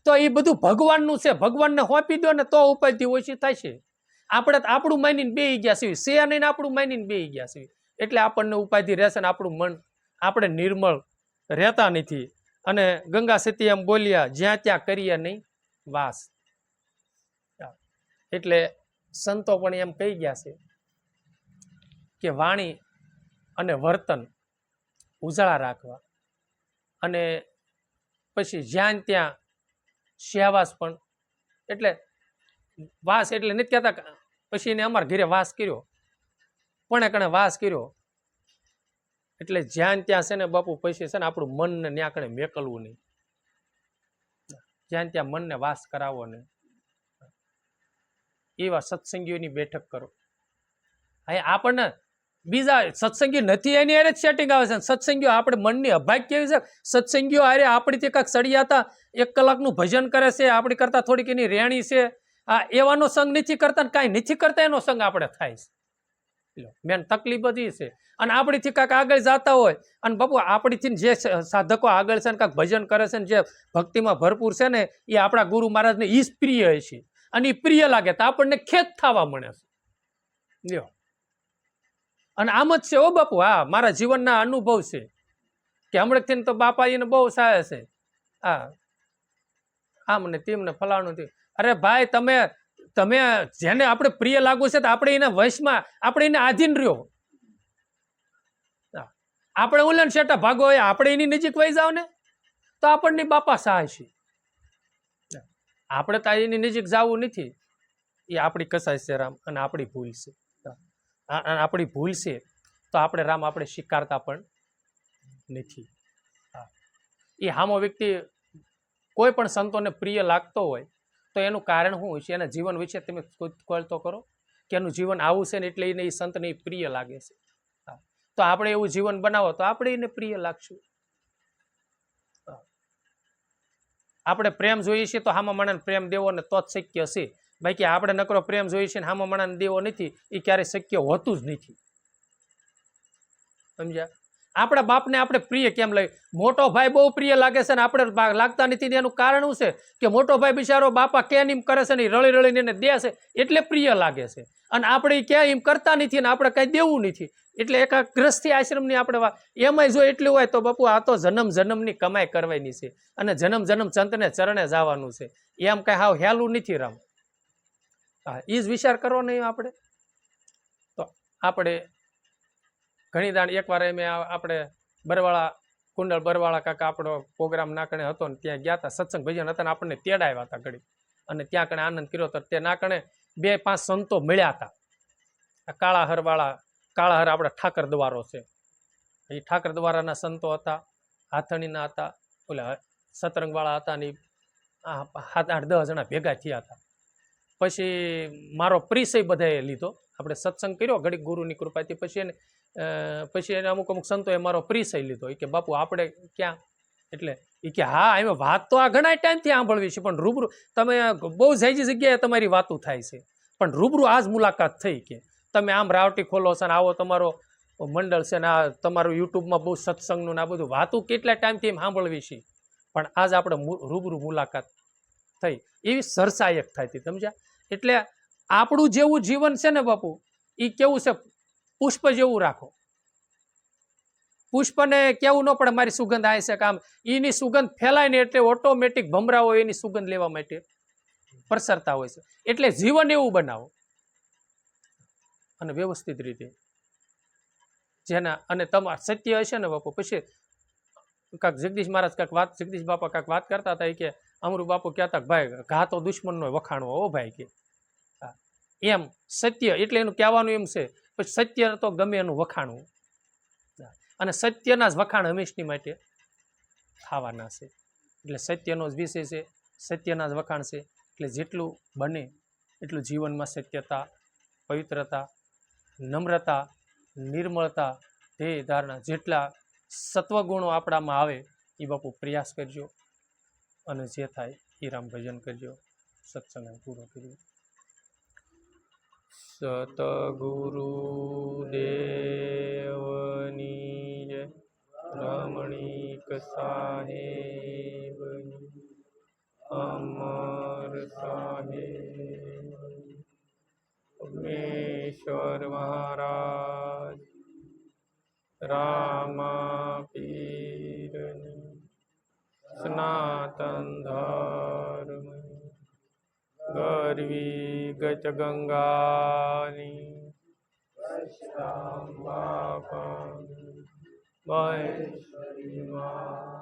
તો એ બધું ભગવાનનું છે, ભગવાનને સોંપી દો ને તો ઉપાધિ ઓછી થાય છે. આપણે આપણું માનીને બેહી ગયા છીએ, સે નહીં આપણું માનીને બેહી ગયા છીએ, એટલે આપણને ઉપાધિ રહેશે ને આપણું મન આપણે નિર્મળ રહેતા નથી. અને ગંગા સતી એમ બોલ્યા, જ્યાં ત્યાં કરીએ નહીં વાસ. એટલે સંતો પણ એમ કહી ગયા છે કે વાણી અને વર્તન ઉજાળા રાખવા, અને પછી જ્યાં ત્યાં સહેવાસ પણ, એટલે વાસ એટલે નથી કહેતા પછી એને અમારા ઘરે વાસ કર્યો, કોણે કણે વાસ કર્યો, એટલે જ્યાં ત્યાં છે ને બાપુ પછી છે ને આપણું મનને ત્યાં કણે મેકલવું નહીં, જ્યાં ત્યાં મનને વાસ કરાવવો નહીં. એવા સત્સંગીઓની બેઠક કરો. અહીં આપણને બીજા સત્સંગી નથી એની હારે જ સેટિંગ આવે છે. સત્સંગીઓ આપણે મનની અભાગ કેવી છે, સત્સંગીઓ હારે આપણીથી કાંઈક સળિયાતા 1 કલાકનું ભજન કરે છે, આપણી કરતા થોડીક એની રેણી છે, આ એવાનો સંગ નથી કરતા ને કાંઈ નથી કરતા એનો સંગ આપણે થાય છે. મેન તકલીફ બધી છે. અને આપણીથી કાંઈક આગળ જતા હોય, અને બાપુ આપણીથી જે સાધકો આગળ છે ને કાંઈક ભજન કરે છે ને જે ભક્તિમાં ભરપૂર છે ને, એ આપણા ગુરુ મહારાજને ઈ જ પ્રિય છે, અને એ પ્રિય લાગે તો આપણને ખેદ થવા મળે છે. લ્યો, અને આમ જ છે ઓ બાપુ. હા, મારા જીવનના અનુભવ છે કે હમણાંથી તો બાપા એને બહુ સારા છે. હા, આમ ને તેમ ને ફલાણું થયું. અરે ભાઈ, તમે જેને આપણે પ્રિય લાગુ છે તો આપણે એના વશમાં, આપણે એને આધીન રહ્યો. આપણે ઉલન શેટા ભાગો હોય, આપણે એની નજીક વહી જાવ ને તો આપણને બાપા સહાય છે. આપણે તો એની નજીક જવું નથી, એ આપણી કસાય છે રામ, અને આપણી ભૂલ છે. આપણી ભૂલ છે તો આપણે રામ આપણે સ્વીકારતા પણ નથી. એ હામો વ્યક્તિ કોઈ પણ સંતોને પ્રિય લાગતો હોય તો એનું કારણ શું હોય છે, એના જીવન વિશે તમે કોલ તો કરો કે એનું જીવન આવું છે ને એટલે એને એ સંતને પ્રિય લાગે છે. તો આપણે એવું જીવન બનાવો તો આપણે એને પ્રિય લાગશું. આપણે પ્રેમ જોઈએ છીએ તો હામા માણસને પ્રેમ દેવો ને તો જ શક્ય છે. બાકી આપણે નકરો પ્રેમ જોઈએ છે ને હામા માણસને દેવો નથી, એ ક્યારેય શક્ય હોતું જ નથી. સમજ્યા? આપણા બાપને આપણે પ્રિય કેમ લઈ? મોટો ભાઈ બહુ પ્રિય લાગે છે ને આપણે લાગતા નથી. એનું કારણ શું છે કે મોટો ભાઈ બિચારો બાપા કેમ એમ કરે છે ને રળી રળીને એને દે છે એટલે પ્રિય લાગે છે, અને આપણે ક્યાં એમ કરતા નથી ને આપણે કઈ દેવું નથી. એટલે એક ગ્રસ્થી આશ્રમની આપણે એમાંય જો એટલું હોય તો બાપુ આ તો જન્મ જન્મની કમાઈ કરવાની છે, અને જન્મ જન્મ સંતને ચરણે જવાનું છે. એમ કઈ હાવ હેલું નથી રામ. હા, એ જ વિચાર કરવો નહીં આપણે. તો આપણે ઘણી દાણ એકવાર એમ આપણે બરવાળા કુંડળ બરવાળા કાકા આપણો પ્રોગ્રામ નાકણે હતો ને ત્યાં ગયા હતા, સત્સંગ ભજન હતા ને આપણને તેડાવ્યા હતા ઘડી, અને ત્યાં કણે આનંદ કર્યો હતો. તે નાકણે 2-5 સંતો મળ્યા હતા. આ કાળાહર વાળા, કાળાહર આપણા ઠાકર દ્વારો છે, એ ઠાકર દ્વારાના સંતો હતા, હાથણીના હતા, ઓલા સતરંગ વાળા હતા, ને 7-8-10 જણા ભેગા થયા હતા. પછી મારો પરિચય બધાએ લીધો. આપણે સત્સંગ કર્યો ઘડીક ગુરુની કૃપાથી. પછી એને અમુક સંતોએ મારો પરિચય લીધો. એ કે બાપુ આપણે ક્યાં? એટલે એ કે હા, એમ વાત તો આ ઘણા ટાઈમથી સાંભળવી છે, પણ રૂબરૂ તમે બહુ જાજી જગ્યાએ તમારી વાતો થાય છે, પણ રૂબરૂ આજ મુલાકાત થઈ કે તમે આમ રાવટી ખોલો છો ને આવો તમારો મંડળ છે ને આ તમારું યુટ્યુબમાં બહુ સત્સંગનું ને આ બધું વાતું કેટલા ટાઈમથી એમ સાંભળવી છે, પણ આજ આપણે રૂબરૂ મુલાકાત થઈ. એવી સરસાયક થાય હતી. સમજ્યા? એટલે આપણું જેવું જીવન છે ને બાપુ, એ કેવું છે, પુષ્પ જેવું રાખો. પુષ્પને કેવું ન પડે મારી સુગંધ આવે છે કામ, એની સુગંધ ફેલાય ને એટલે ઓટોમેટિક ભમરાઓ એની સુગંધ લેવા માટે પ્રસરતા હોય છે. એટલે જીવન એવું બનાવો અને વ્યવસ્થિત રીતે જેના, અને તમારા સત્ય હશે ને બાપુ. પછી કાંક જગદીશ મહારાજ કાંક વાત, જગદીશ બાપા કાંક વાત કરતા હતા કે અમરુ બાપુ કહેતા ભાઈ ઘા તો દુશ્મનનો વખાણવો હો ભાઈ કે એમ સત્ય એટલે એનું કહેવાનું એમ છે. પછી સત્ય તો ગમે એનું વખાણવું, અને સત્યના જ વખાણ હંમેશની માટે થવાના છે. એટલે સત્યનો જ વિષય છે, સત્યના જ વખાણ છે. એટલે જેટલું બને એટલું જીવનમાં સત્યતા, પવિત્રતા, નમ્રતા, નિર્મળતા, ધ્યેય ધારણા, જેટલા સત્વગુણો આપણામાં આવે એ બાપુ પ્રયાસ કરજો, અને જે થાય એ રામ ભજન કરજો. સત્સંગ પૂરો કર્યો. સતગુરુ દેવની જય. રમણીક સાહેબની, અમર સાહેબ, અગ્નેશ્વર મહારાજ, રામા પીરની, સનાતન ધર્મ, કરવી ગત ગંગાની મહેશ્વરી માં